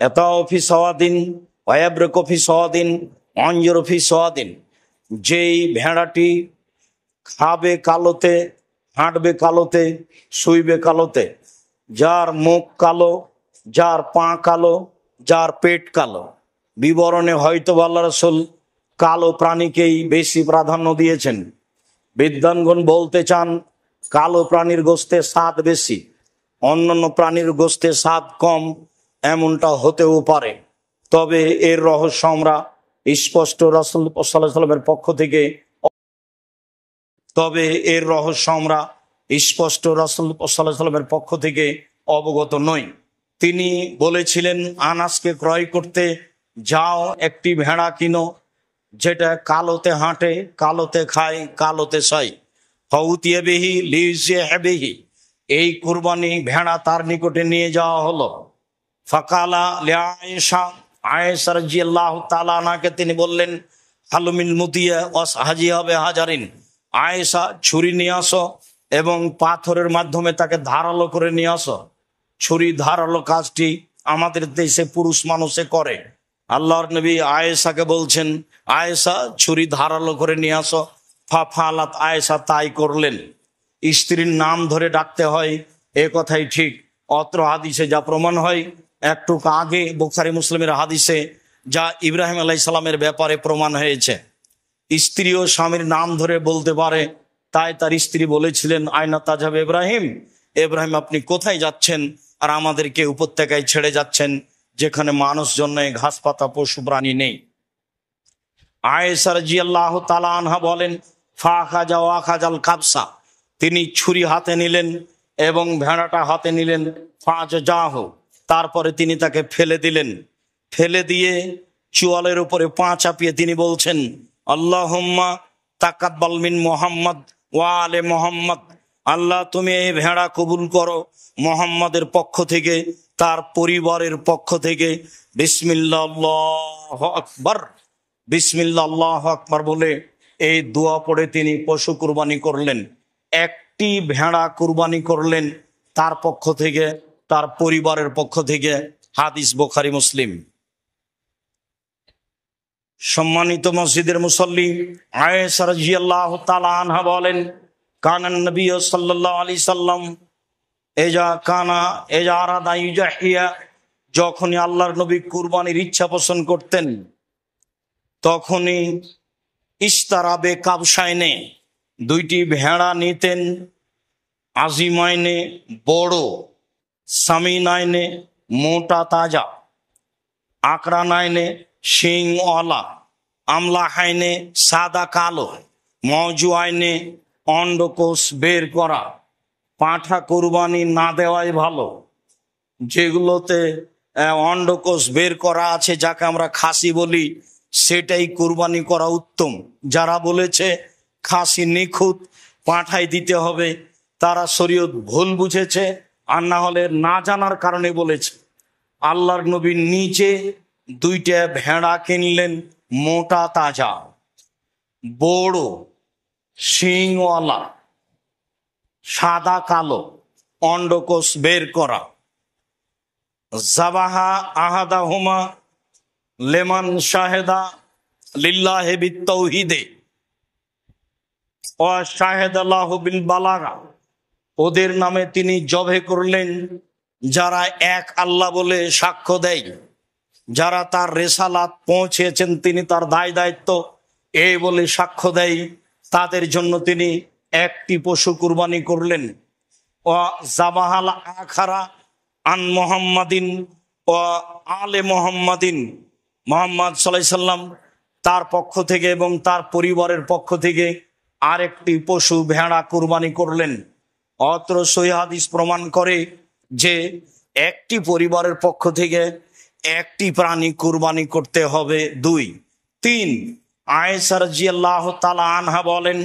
এতাও ফি সওয়াদিন ওয়ায়াবরকু ফি সওয়াদিন ওয়ানজুরু ফি সওয়াদিন, যেই ভেড়াটি খাবে কালোতে, হাঁটবে কালোতে, শুইবে কালোতে, যার মুখ কালো, যার পা কালো, যার পেট কালো। বিবরণে হয়তো আল্লাহ রাসূল কালো প্রাণীকেই বেশি প্রাধান্য দিয়েছেন। বিদ্বানগণ বলতে চান কালো প্রাণীর গোস্তে স্বাদ বেশি, অন্যান্য প্রাণীর গোস্তে স্বাদ কম, এমনটা হতেও পারে। তবে এর রহস্য আমরা স্পষ্ট রাসূল সাল্লাল্লাহু আলাইহি সাল্লামের পক্ষ থেকে রাসূল সাল্লাল্লাহু আলাইহি সাল্লামের পক্ষ থেকে অবগত নই। তিনি বলেছিলেন, আনাসকে ক্রয় করতে যাও, একটি ভেড়া কিনো যেটা কালোতে হাঁটে, কালোতে খায়, কালোতে শয়। ফাউতিয়া বিহি লিইজহাবিহি, এই কুরবানি ভেড়া তার নিকটে নিয়ে যাওয়া হলো। ফাকালা লিআয়েশা, আয়েশা রাদিয়াল্লাহু তাআলা আনহাকে তিনি বললেন, হালুমিল মুতিয়া ওয়াসহাজি হবে হাজারিন, আয়েশা ছুরি নিয়ে আসো এবং পাথরের মাধ্যমে তাকে ধারালো করে নিয়ে আসো। ছুরি ধারালো কাজটি আমাদের দেশে পুরুষ মানুষে করে। আল্লাহর নবী আয়েশাকে বলছেন, আয়েশা ছুরি ধারালো করে নিয়ে আসো। ফালাত, আয়েশা তাই করলেন। স্ত্রীর নাম ধরে ডাকতে হয়, এ কথাই ঠিক। অত্র হাদিসে যা প্রমাণ হয়, একটু আগে বুখারী মুসলিমের হাদিসে যা ইব্রাহিম আলাইহিস সালামের ব্যাপারে প্রমাণ হয়েছে, স্ত্রী ও স্বামীর নাম ধরে বলতে পারে। তাই তার স্ত্রী বলেছিলেন, আয়না তাজাব ইব্রাহিম, ইব্রাহিম আপনি কোথায় যাচ্ছেন আর আমাদেরকে উপত্যকায় ছেড়ে যাচ্ছেন যেখানে মানুষজন নেই, ঘাস পাতা পশু প্রাণী নেই। আয়েশা রাদিয়াল্লাহু তাআলা আনহা বলেন, ফাখাজা ওয়াখাজাল কাবসা, তিনি ছুরি হাতে নিলেন এবং ভেড়াটা হাতে নিলেন। ফাজাহু, তারপরে তিনি তাকে ফেলে দিলেন। ফেলে দিয়ে চোয়ালের উপরে পা চাপিয়ে তিনি বলছেন, আল্লাহুম্মা তাকাব্বাল মিন মুহাম্মদ ওয়া আলে মুহাম্মদ, আল্লাহ তুমি এই ভেড়া কবুল করো মুহাম্মাদের পক্ষ থেকে, তার পরিবারের পক্ষ থেকে। বিসমিল্লাহ আল্লাহু আকবার, বিসমিল্লাহ আল্লাহু আকবার বলে এই দোয়া পড়ে তিনি পশু কুরবানি করলেন। একটি ভেড়া কুরবানি করলেন তার পক্ষ থেকে, তার পরিবারের পক্ষ থেকে। হাদিস বুখারী মুসলিম। সম্মানিত মসজিদের মুসল্লি, আয়েশা রাদিয়াল্লাহু তাআলা আনহা বলেন, কানান নবী সাল্লাল্লাহু আলাইহি সাল্লাম এজা আরাদা ইউজাহিয়া, যখনই আল্লাহর নবী কুরবানির ইচ্ছা পোষণ করতেন তখনই ইস্তারাবে কাবসাইনে, দুইটি ভেড়া নিতেন। আজিমাইনে বড়, সামিনাইনে মোটা তাজা, আকরানাইনে শিংওয়ালা, আমলাহাইনে সাদা কালো, মওজুআইনে অন্ডকোষ বের করা। পাঁঠা কুরবানি না দেওয়াই ভালো। যেগুলোতে অন্ডকোষ বের করা আছে, যাকে আমরা খাসি বলি, সেটাই কুরবানি করা উত্তম। যারা বলেছে খাসি নিখুঁত, পাঁঠাই দিতে হবে, তারা শরীয়ত ভুল বুঝেছে, আর না হলে না জানার কারণে বলেছে। আল্লাহর নবী নিচে দুইটা ভেড়া কিনলেন, মোটা তাজা, বড়, শিংওয়ালা, সাদা কালো, অন্ডকোষ বের করা। জাবাহা আহাদাহুমা লেমান শাহেদা লিল্লাহি বিত্তাউহিদে ওয়া শাহেদাল্লাহু বিল বালাগা, ওদের নামে তিনি জবে করলেন যারা এক আল্লাহ বলে সাক্ষ্য দেয়, যারা তার রেসালাত পৌঁছেছেন, তিনি তার দায় দায়িত্ব এই বলে সাক্ষ্য দেয়, তাদের জন্য তিনি একটি পশু কুরবানি করলেন। ও জাবাহাল আখারা আন মুহাম্মাদিন ও আলে মুহাম্মাদিন, মুহাম্মদ সাল্লাল্লাহু আলাইহি সাল্লাম তার পক্ষ থেকে এবং তার পরিবারের পক্ষ থেকে আরেকটি পশু ভেড়া কুরবানি করলেন। অত্র সহিহ হাদিস প্রমাণ করে যে একটি পরিবারের পক্ষ থেকে একটি প্রাণী কুরবানি করতে হবে। 2, 3, আয়েশা রাদিয়াল্লাহু তাআলা আনহা বলেন,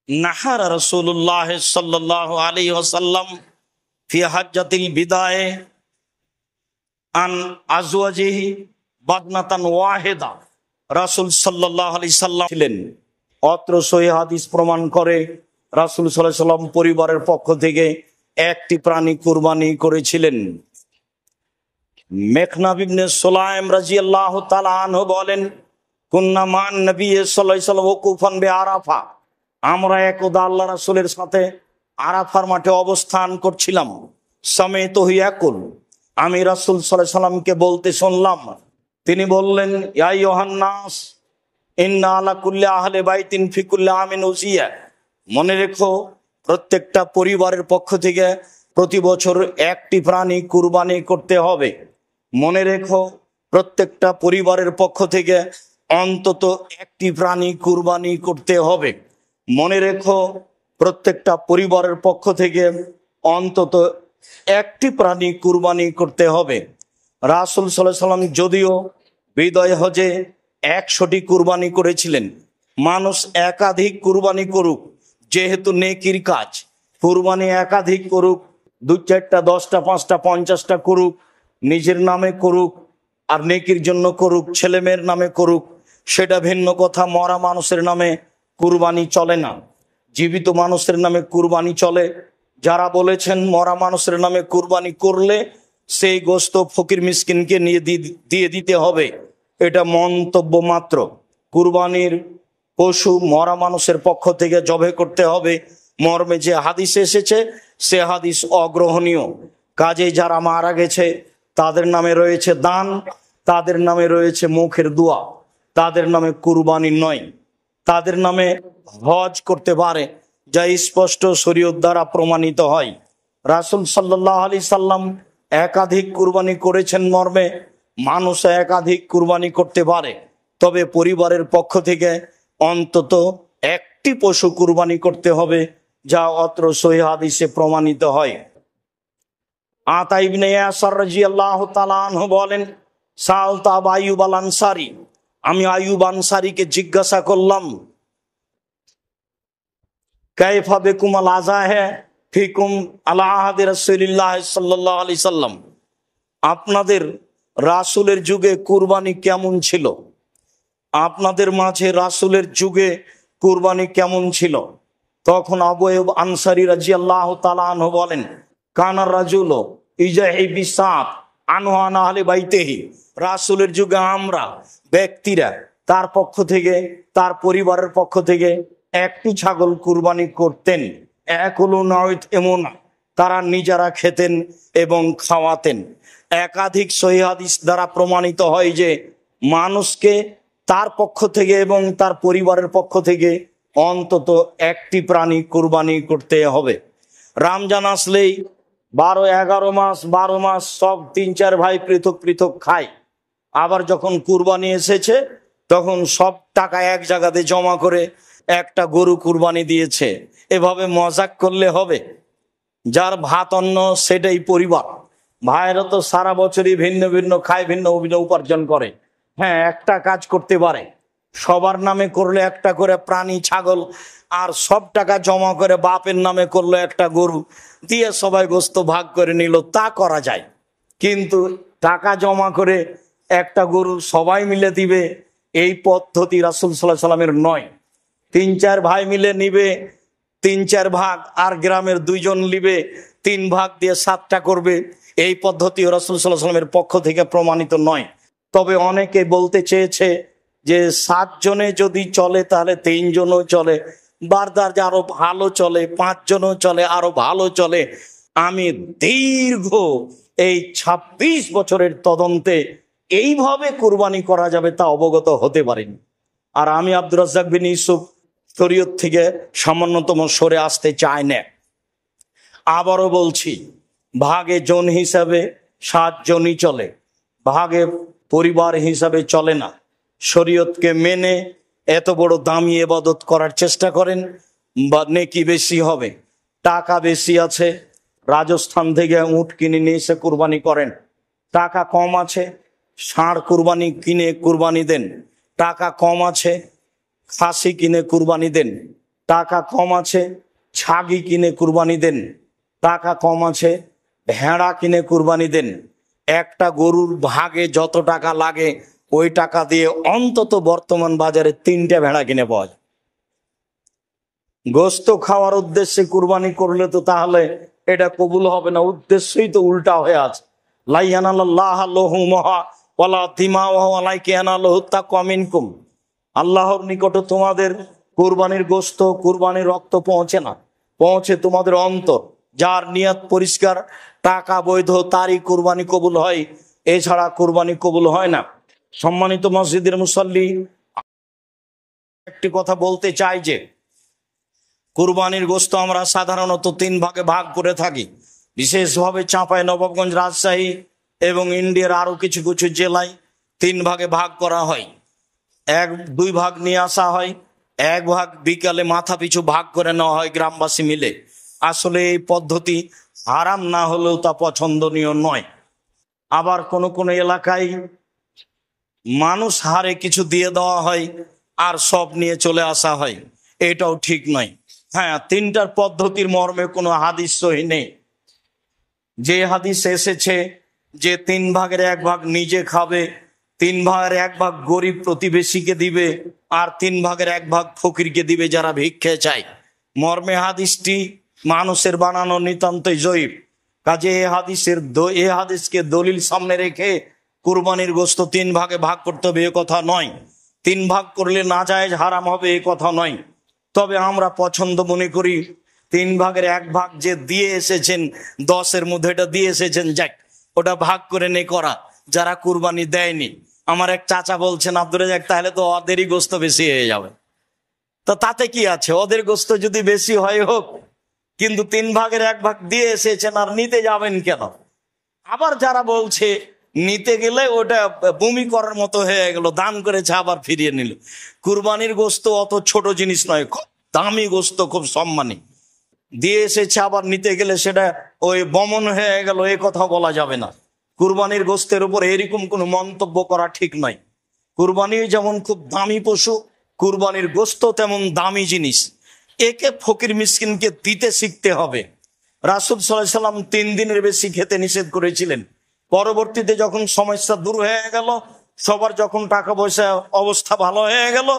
নাহার রাসূলুল্লাহ সাল্লাল্লাহু আলাইহি ওয়াসাল্লাম ফি হাজ্জাতিল বিদায়ে আন আজওয়াজিহি বাদনাতান ওয়াহেদা, রাসূল সাল্লাল্লাহু আলাইহি সাল্লাম ছিলেন। অত্র সহিহ হাদিস প্রমাণ করে রাসূল সাল্লাল্লাহু আলাইহি সাল্লাম পরিবারের পক্ষ থেকে একটি প্রাণী কুরবানি করেছিলেন। মেখনাব ইবনে সুলাইম রাদিয়াল্লাহু তাআলা আনহু বলেন, কুন্না মান নবী সাল্লাল্লাহু আলাইহি সাল্লাম ওয়াকুফান বিআরাফা, আমরা একদা আল্লাহ রাসূলের সাথে আরাফার মাঠে অবস্থান করছিলাম। সামিতুহু ইয়াকুল, আমি রাসূল সাল্লাল্লাহু আলাইহি সাল্লামকে বলতে শুনলাম, তিনি বললেন, ইয়া আইয়ুহান নাস ইন্না আলা কুল্লি আহলি বাইতিন ফি কুল্লি আমিন উযিয়া, মনে রেখো প্রত্যেকটা পরিবারের পক্ষ থেকে প্রতি বছর একটি প্রাণী কুরবানি করতে হবে। মনে রেখো প্রত্যেকটা পরিবারের পক্ষ থেকে অন্তত একটি প্রাণী কুরবানি করতে হবে। মনে রেখো প্রত্যেকটা পরিবারের পক্ষ থেকে অন্তত একটি প্রাণী কুরবানি করতে হবে। রাসূল সাল্লাল্লাহু আলাইহি সাল্লাম যদিও বিদায় হজে 100টি কুরবানি করেছিলেন, মানুষ একাধিক কুরবানি করুক, যেহেতু নেকির কাজ, কুরবানি একাধিক করুক, 2-4টা 10টা 5টা 50টা করুক, নিজের নামে করুক আর নেকির জন্য করুক, ছেলে মেয়ের নামে করুক, সেটা ভিন্ন কথা। মরা মানুষের নামে কুরবানি চলে না, জীবিত মানুষের নামে কুরবানি চলে। যারা বলেছেন মরা মানুষের নামে কুরবানি করলে সেই গোশত ফকির মিসকিনকে নিয়ে দিয়ে দিতে হবে, এটা মন্তব্য মাত্র। কুরবানির পশু মরা মানুষের পক্ষ থেকে জবে করতে হবে মর্মে যে হাদিস এসেছে, সে হাদিস অগ্রহণীয়। কাজে যারা মারা গেছে তাদের নামে রয়েছে দান, তাদের নামে রয়েছে মুখের দোয়া, তাদের নামে কুরবানি নয়। তাদের নামে হজ করতে পারে, যা স্পষ্ট শরীয়ত দ্বারা প্রমাণিত হয়। রাসূল সাল্লাল্লাহু আলাইহি সাল্লাম একাধিক কুরবানি করেছেন মর্মে মানুষ একাধিক কুরবানি করতে পারে, তবে পরিবারের পক্ষ থেকে অন্তত একটি পশু কুরবানি করতে হবে, যা অত্র সহিহ হাদিসে প্রমাণিত হয়। আতা ইবনে ইয়াসার রাদিয়াল্লাহু তাআলা আনহু বলেন, সাআলতু আবু আইয়ুব আল আনসারী, আমি আইয়ুব আনসারীকে জিজ্ঞাসা করলাম, কাইফা বিকুম আল আযাহা ফিকুম আলা আহাদি রাসূলিল্লাহ সাল্লাল্লাহু আলাইহি সাল্লাম, আপনাদের রাসূলের যুগে কুরবানি কেমন ছিল? আপনাদের মাঝে রাসূলের যুগে কুরবানি কেমন ছিল? তখন আবু আইয়ুব আনসারী রাদিয়াল্লাহু তাআলা আনহু বলেন, কানার রাজুল ইজাহি বিসাত আনওয়ান আহলে বাইতিহি, রাসূলের যুগে আমরা ব্যক্তিরা তার পক্ষ থেকে, তার পরিবারের পক্ষ থেকে একটি ছাগল কুরবানি করতেন। একুলু নাউত এমন, তারা নিজেরা খেতেন এবং খাওয়াতেন। একাধিক সহিহ হাদিস দ্বারা প্রমাণিত হয় যে মানুষকে তার পক্ষ থেকে এবং তার পরিবারের পক্ষ থেকে অন্তত একটি প্রাণী কুরবানি করতে হবে। রমজান আসলেই 12-11 মাস 12 মাস সব 3-4 ভাই পৃথক পৃথক খায়। আবার যখন কুরবানি এসেছে তখন সব টাকা এক জায়গাতে জমা করে একটা গরু কুরবানি দিয়েছে। এভাবে মজাক করলে হবে? যার ভাত অন্ন সেটাই পরিবার। ভাইয়েরা তো সারা বছরই ভিন্ন ভিন্ন খায়, ভিন্ন ভিন্ন উপার্জন করে। হ্যাঁ, একটা কাজ করতে পারে, সবার নামে করলে একটা করে প্রাণী ছাগল, আর সব টাকা জমা করে বাপের নামে করলো একটা গরু, দিয়ে সবাই গোশত ভাগ করে নিল, তা করা যায়। কিন্তু টাকা জমা করে একটা গরু সবাই মিলে দিবে, এই পদ্ধতি রাসূল সাল্লাল্লাহু আলাইহি সাল্লামের নয়। 3-4 ভাই মিলে নিবে 3-4 ভাগ, আর গ্রামের 2 জন নিবে 3 ভাগ দিয়ে 7টা করবে, এই পদ্ধতি রাসূল সাল্লাল্লাহু আলাইহি সাল্লামের পক্ষ থেকে প্রমাণিত নয়। তবে অনেকে বলতে চেয়েছে যে 7 জনে যদি চলে তাহলে 3 জনও চলে, বারদার যে আরো ভালো চলে, 5 জনও চলে, আরো ভালো চলে। আমি দীর্ঘ এই 26 বছরের তদন্তে এইভাবে কুরবানি করা যাবে তা অবগত হতে পারিনি। আর আমি আব্দুর রাজ্জাক বিন ইউসুফ শরীয়ত থেকে সামান্যতম সরে আসতে চাই না। আবারও বলছি, ভাগে জন হিসাবে 7 জনই চলে, ভাগে পরিবার হিসাবে চলে না। শরীয়তকে মেনে এত বড় দামি ইবাদত করার চেষ্টা করেন, বা নেকি বেশি হবে। টাকা বেশি আছে, রাজস্থান থেকে উট কিনে নিয়ে এসে কুরবানি করেন। টাকা কম আছে, ষাঁড় কুরবানি কিনে কুরবানি দেন। টাকা কম আছে, খাসি কিনে কুরবানি দেন। টাকা কম আছে, ছাগি কিনে কুরবানি দেন। টাকা কম আছে, ভেড়া কিনে কুরবানি দেন। একটা গরুর ভাগে যত টাকা লাগে ওই টাকা দিয়ে অন্তত বর্তমান বাজারে 3টে ভেড়া কিনে পাওয়া যায়। গোস্ত খাওয়ার উদ্দেশ্যে কুরবানি করলে তো তাহলে এটা কবুল হবে না, উদ্দেশ্যই তো উল্টা হয়ে আছে। লা ইয়ানালাল্লাহু লুহুমুহা ওয়ালা দিমাউহা ওয়ালাকিন ইয়ানালুহু তাকওয়া মিনকুম। আল্লাহর নিকটে তোমাদের কুরবানির গোস্ত, কুরবানির রক্ত পৌঁছে না, পৌঁছে তোমাদের অন্তর। যার নিয়ত পরিষ্কার, টাকা বৈধ, তারই কুরবানি কবুল হয়, এছাড়া কুরবানি কবুল হয় না। সম্মানিত মসজিদের মুসল্লি, একটি কথা বলতে চাই যে কুরবানির গোস্ত আমরা সাধারণত 3 ভাগে ভাগ করে থাকি। বিশেষভাবে চাঁপাইনবাবগঞ্জ, রাজশাহী এবং ইন্ডিয়ার আরো কিছু কিছু জেলায় 3 ভাগে ভাগ করা হয়। 2 ভাগ নিয়ে আসা হয়, 1 ভাগ বিকালে মাথা পিছু ভাগ করে নেওয়া হয় গ্রামবাসী মিলে। আসলে এই পদ্ধতি হারাম না হলেও তা পছন্দনীয় নয়। আবার কোন কোন এলাকায় মানুষ হারে কিছু দিয়ে দেওয়া হয় আর সব নিয়ে চলে আসা হয়, এটাও ঠিক নয়। হ্যাঁ, 3টার পদ্ধতির মর্মে কোনো হাদিস সহি নেই। যে হাদিস এসেছে যে 3 ভাগের 1 ভাগ নিজে খাবে, 3 ভাগের 1 ভাগ গরিব প্রতিবেশীকে দিবে, আর 3 ভাগের 1 ভাগ ফকিরকে দিবে যারা ভিক্ষে চায়, মর্মে হাদিসটি মানুষের বানানো নিতান্তই জয়ীফ। কাজে এ হাদিসকে দলিল সামনে রেখে কুরবানির গোশত 3 ভাগে ভাগ করতে হবে এ কথা নয়। 3 ভাগ করলে নাজায়েজ হারাম হবে এ কথা নয়। তবে আমরা পছন্দ মনে করি 3 ভাগের 1 ভাগ যে দিয়ে এসেছেন, 10-এর মধ্যে এটা দিয়ে এসেছেন, যাক ওটা ভাগ করে নে করা। যারা কুরবানি দেয়নি, আমার এক চাচা বলছেন, আব্দুর রাজ্জাক তাহলে তো ওদেরই গোশত বেশি হয়ে যাবে। তো তাতে কি আছে, ওদের গোশত যদি বেশি হয় হোক, কিন্তু 3 ভাগের 1 ভাগ দিয়ে এসেছেন আর নিতে যাবেন কেন? আবার যারা বলছে নিতে গেলে ওটা বমি করার মতো হয়ে গেল, দান করেছে আবার ফিরিয়ে নিল। কুরবানির গোশত অত ছোট জিনিস নয়, খুব দামি গোশত, খুব সম্মানী। দিয়ে এসেছে আবার নিতে গেলে সেটা ওই বমন হয়ে গেল, এ কথা বলা যাবে না। কুরবানির গোশতের উপর এরকম কোনো মন্তব্য করা ঠিক নয়। কুরবানি যেমন খুব দামি পশু, কুরবানির গোশত তেমন দামি জিনিস। একে ফকির মিসকিনকে দিতে শিখতে হবে। রাসূল সাল্লাল্লাহু আলাইহি সাল্লাম 3 দিনের বেশি খেতে নিষেধ করেছিলেন। পরবর্তীতে যখন সমস্যা দূর হয়ে গেল, সবার যখন টাকা পয়সা অবস্থা ভালো হয়ে গেল,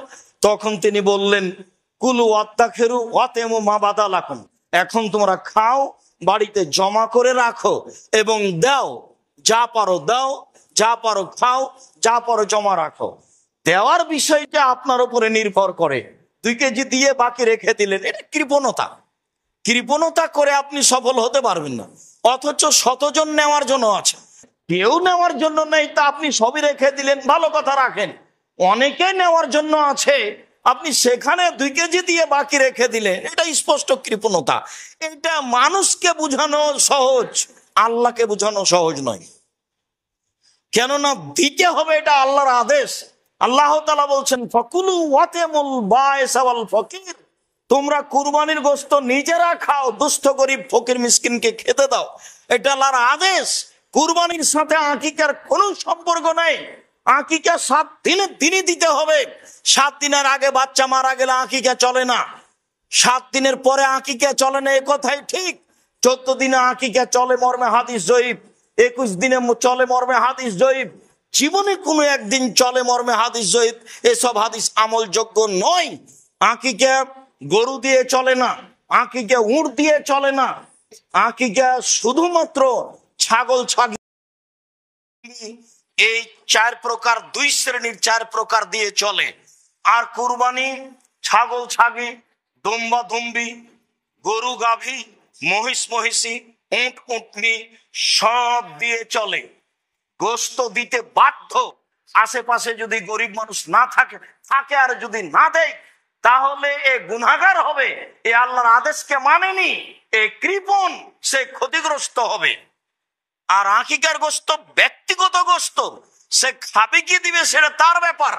তখন তিনি বললেন, কুলু ওয়াত্তাখিরু ওয়াতেমু মা বাদালাকুম, এখন তোমরা খাও, বাড়িতে জমা করে রাখো এবং দাও, যা পারো দাও, যা পারো খাও, যা পারো জমা রাখো। দেওয়ার বিষয়টা আপনার উপরে নির্ভর করে। 2 কেজি দিয়ে বাকি রেখে দিলেন, এটা কৃপণতা। কৃপণতা করে আপনি সফল হতে পারবেন না। অথচ 100 জন নেওয়ার জন্য আছে, কেউ নেওয়ার জন্য নেই, তা আপনি সবই রেখে দিলেন, ভালো কথা, রাখেন। অনেকে নেওয়ার জন্য আছে, আপনি সেখানে 2 কেজি দিয়ে বাকি রেখে দিলেন, এটা স্পষ্ট কৃপণতা। এটা মানুষকে বোঝানো সহজ, আল্লাহকে বোঝানো সহজ নয়। কেননা দিতে হবে, এটা আল্লাহর আদেশ। আল্লাহ তাআলা বলছেন, ফাকুলু ওয়াতেমুল বাইস ওয়াল ফকির, তোমরা কুরবানির গোশত নিজেরা খাও, দুস্থ গরিব ফকির মিসকিনকে খেতে দাও, এটা আল্লাহর আদেশ। কুরবানির সাথে আকিকার কোনো সম্পর্ক নাই। আকিকা 7 দিনের দিনই দিতে হবে। 7 দিনের আগে বাচ্চা মারা গেলে আকিকা চলে না, 7 দিনের পরে আকিকা চলে না, এ কথাই ঠিক। 14 দিনে আকিকা চলে মর্মে হাদিস জয়ীফ, 21 দিনে চলে মর্মে হাদিস জয়ীফ, জীবনে কোনো একদিন চলে মর্মে হাদিস জয়ীফ। এসব হাদিস আমলযোগ্য নয়। আকিকা গরু দিয়ে চলে না, আকিকা উট দিয়ে চলে না, আকিকা শুধুমাত্র ছাগল ছাগি, এই 4 প্রকার, 2 শ্রেণীর 4 প্রকার দিয়ে চলে। আর কুরবানি ছাগল ছাগি, দুম্বা দুম্বি, গরু গাভী, মহিষ মহিষী, উট উটনি সব দিয়ে চলে। গোশত দিতে বাধ্য। আশেপাশে যদি গরিব মানুষ না থাকে, আর যদি না দেয়, তাহলে এ গুনাহগার হবে, এ আল্লাহর আদেশকে মানেনি, এ কৃপণ, সে ক্ষতিগ্রস্ত হবে। আর আকিকার গোশত ব্যক্তিগত গোশত, সে খাবে কি দিবে সেটা তার ব্যাপার।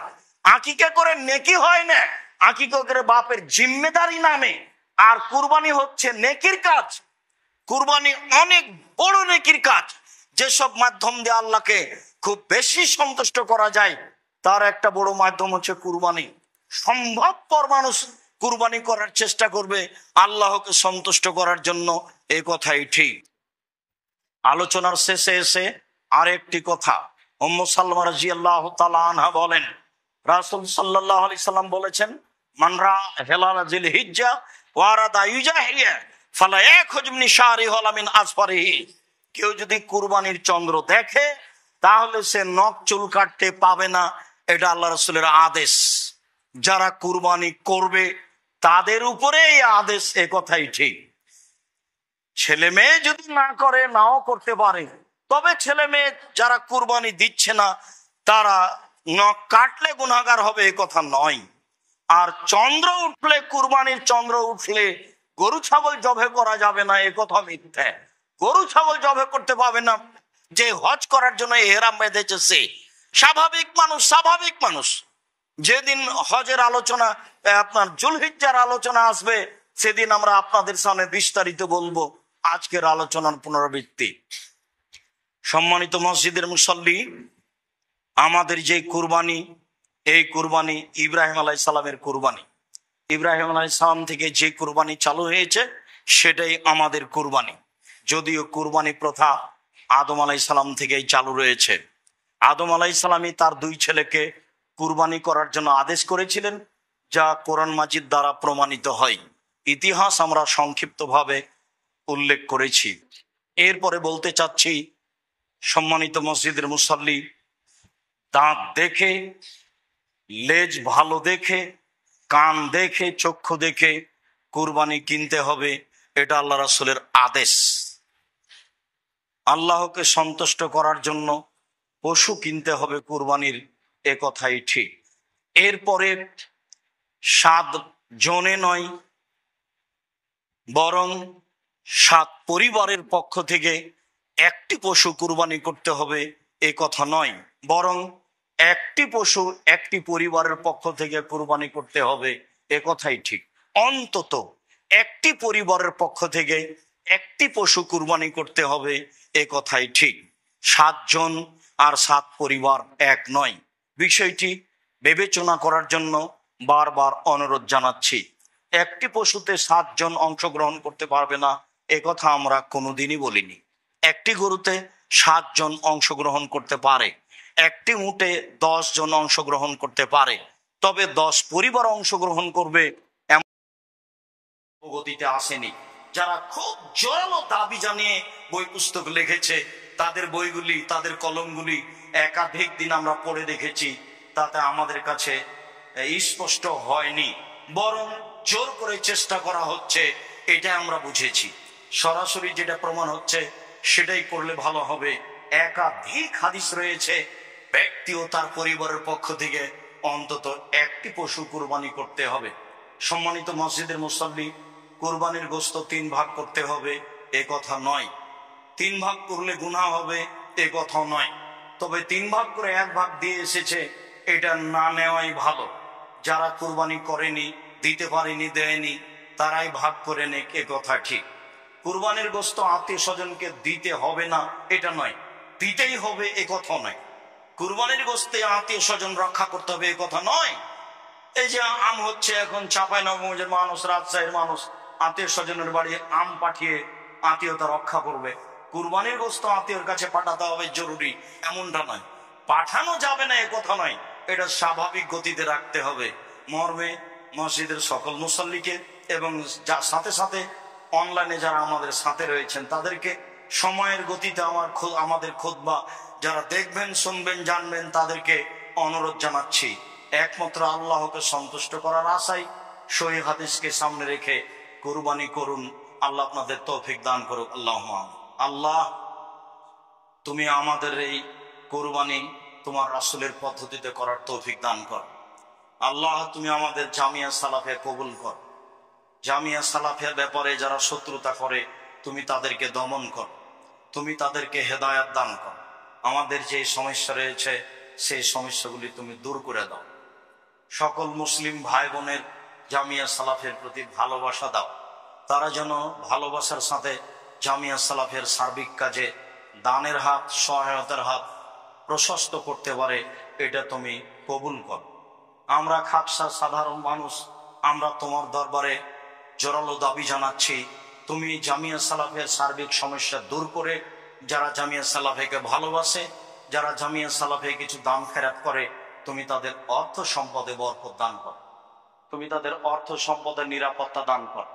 আকিকা করে নেকি হয় না, আকিকা করে বাপের জিম্মেদারি নামে। আর কুরবানি হচ্ছে নেকির কাজ। কুরবানি অনেক বড় নেকির কাজ। যেসব মাধ্যম দিয়ে আল্লাহকে খুব বেশি সন্তুষ্ট করা যায়, তার একটা বড় মাধ্যম হচ্ছে কুরবানি। সম্ভবপর মানুষ কুরবানি করার চেষ্টা করবে আল্লাহকে সন্তুষ্ট করার জন্য, এই কথাই ঠিক। আলোচনার শেষে এসে আরেকটি কথা, উম্মু সালমা রাদিয়াল্লাহু তাআলা আনহা বলেন, রাসূল সাল্লাল্লাহু আলাইহি সাল্লাম বলেছেন, মান রা হিলাল যিলহিজ্জা ওয়া আরাদা ইউজাহিয়া ফালা ইয়াখুজ মিন শারিহি ওয়ালা মিন আসফারিহি। কেউ যদি কুরবানির চন্দ্র দেখে তাহলে সে নখ চুল কাটতে পাবে না, এটা আল্লাহ রাসূলের আদেশ। যারা কুরবানি করবে তাদের উপরে এই আদেশ, এ কথাই ঠিক। ছেলে মেয়ে যদি না করে, নাও করতে পারে, তবে ছেলে মেয়ে যারা কুরবানি দিচ্ছে না তারা নখ কাটলে গুনাহগার হবে, এ কথা নয়। আর চন্দ্র উঠলে, কুরবানির চন্দ্র উঠলে গরু ছাগল জবে করা যাবে না, এ কথা মিথ্যা। গরু ছাগল জবে করতে পাবে না যে হজ করার জন্য ইহরাম বেঁধেছে সে। স্বাভাবিক মানুষ যেদিন হজের আলোচনা, আপনার যুলহিজ্জার আলোচনা আসবে, সেদিন আমরা আপনাদের সামনে বিস্তারিত বলবো। আজকের আলোচনার পুনরাবৃত্তি। সম্মানিত মসজিদের মুসল্লি, আমাদের যে কুরবানি, এই কুরবানি ইব্রাহিম আলাইহিস সালামের কুরবানি। ইব্রাহিম আলাইহিস সালাম থেকে যে কুরবানি চালু হয়েছে সেটাই আমাদের কুরবানি। যদিও কুরবানি প্রথা আদম আলাইহিস সালাম থেকেই চালু রয়েছে। আদম আলাইহিস সালামই তার 2 ছেলেকে কুরবানি করার জন্য আদেশ করেছিলেন, যা কোরআন মাজিদ দ্বারা প্রমাণিত হয়। ইতিহাস আমরা সংক্ষিপ্তভাবে উল্লেখ করেছি। এরপরে বলতে চাচ্ছি, সম্মানিত মসজিদের মুসল্লি, দাঁত দেখে, লেজ ভালো দেখে, কান দেখে, চক্ষু দেখে কুরবানি কিনতে হবে, এটা আল্লাহ রাসূলের আদেশ। আল্লাহকে সন্তুষ্ট করার জন্য পশু কিনতে হবে কুরবানির, এ কথাই ঠিক। এরপরে 7 জনে নয়, বরং 7 পরিবারের পক্ষ থেকে একটি পশু কুরবানি করতে হবে, এ কথা নয়, বরং একটি পশু একটি পরিবারের পক্ষ থেকে কুরবানি করতে হবে, এ কথাই ঠিক। অন্তত একটি পরিবারের পক্ষ থেকে একটি পশু কুরবানি করতে হবে, এ কথাই ঠিক। 7 জন আর 7 পরিবার এক নয়। বিষয়টি বিবেচনা করার জন্য বারবার অনুরোধ জানাচ্ছি। একটি পশুতে 7 জন অংশগ্রহণ করতে পারবে না, এ কথা আমরা কোনোদিনই বলিনি। একটি গরুতে 7 জন অংশগ্রহণ করতে পারে, একটি উটে 10 জন অংশগ্রহণ করতে পারে, তবে 10 পরিবার অংশগ্রহণ করবে এমন গতিতে আসেনি। যারা খুব জোরালো দাবি জানিয়ে বই পুস্তক লিখেছে, তাদের বইগুলি, তাদের কলমগুলি একাধিক দিন আমরা পড়ে দেখেছি, তাতে আমাদের কাছে স্পষ্ট হয়নি, বরং জোর করে চেষ্টা করা হচ্ছে, এটা আমরা বুঝেছি। সরাসরি যেটা প্রমাণ হচ্ছে সেটাই করলে ভালো হবে। একাধিক হাদিস রয়েছে, ব্যক্তি ও তার পরিবারের পক্ষ থেকে অন্তত একটি পশু কুরবানি করতে হবে। সম্মানিত মসজিদের মুসল্লি, কুরবানির গোশত 3 ভাগ করতে হবে, এ কথা নয়। 3 ভাগ করলে গুনাহ হবে, এ কথাও নয়। তবে 3 ভাগ করে 1 ভাগ দিয়ে এসেছে, এটা না নেওয়াই ভালো। যারা কুরবানি করেনি, দিতে পারেনি, দেয়নি, তারাই ভাগ করে নেক, এ কথা ঠিক। কুরবানির গোশত আত্মীয় স্বজনকে দিতে হবে না, এটা নয়, দিতেই হবে, এ কথা নয়। কুরবানির গোশতে আত্মীয় স্বজন রক্ষা করতে হবে, এ কথা নয়। এই যে আম হচ্ছে এখন, চাঁপাইনবাবগঞ্জের মানুষ, রাজশাহীর মানুষ আত্মীয় স্বজনের বাড়ি আম পাঠিয়ে আত্মীয়তা রক্ষা করবে। কুরবানির গোশত আত্মীয়র কাছে পাঠাতে হবে জরুরি, এমনটা নয়। পাঠানো যাবে না, এ কথা নয়, এটা স্বাভাবিক গতিতে রাখতে হবে। মর্মে মসজিদের সকল মুসল্লিকে এবং সাথে সাথে অনলাইনে যারা আমাদের সাথে রয়েছেন তাদেরকে সময়ের গতিতে আমাদের খুতবা যারা দেখবেন, শুনবেন, জানবেন, তাদেরকে অনুরোধ জানাচ্ছি, একমাত্র আল্লাহকে সন্তুষ্ট করার আশায় সহিহ হাদিসকে সামনে রেখে কুরবানি করুন। আল্লাহ আপনাদের তৌফিক দান করুক। আল্লাহুম্মা। আল্লাহ, তুমি আমাদের এই কুরবানি তোমার রাসূলের পদ্ধতিতে করার তৌফিক দান কর। আল্লাহ, তুমি আমাদের জামিয়া সালাফিয়া কবুল কর। জামিয়া সালাফিয়ার ব্যাপারে যারা শত্রুতা করে, তুমি তাদেরকে দমন কর, তুমি তাদেরকে হেদায়াত দান কর। আমাদের যে সমস্যা রয়েছে সেই সমস্যাগুলি তুমি দূর করে দাও। সকল মুসলিম ভাই বোনের জামিয়া সালাফের প্রতি ভালোবাসা দাও, তারা যেন ভালোবাসার সাথে জামিয়া সালাফের সার্বিক কাজে দানের হাত, সহায়তার হাত প্রশস্ত করতে পারে, এটা তুমি কবুল কর। আমরা খাকসা সাধারণ মানুষ, আমরা তোমার দরবারে জোরালো দাবি জানাচ্ছি, তুমি জামিয়া সালাফের সার্বিক সমস্যা দূর করে যারা জামিয়া সালাফিকে ভালোবাসে, যারা জামিয়া সালাফে কিছু দান খেরাত করে, তুমি তাদের অর্থ সম্পদে বরকত দান কর, তুমি তাদের অর্থ সম্পদের নিরাপত্তা দান কর।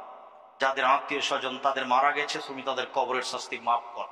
যাদের আত্মীয় স্বজন তাদের মারা গেছে, তুমি তাদের কবরের শাস্তি মাফ কর।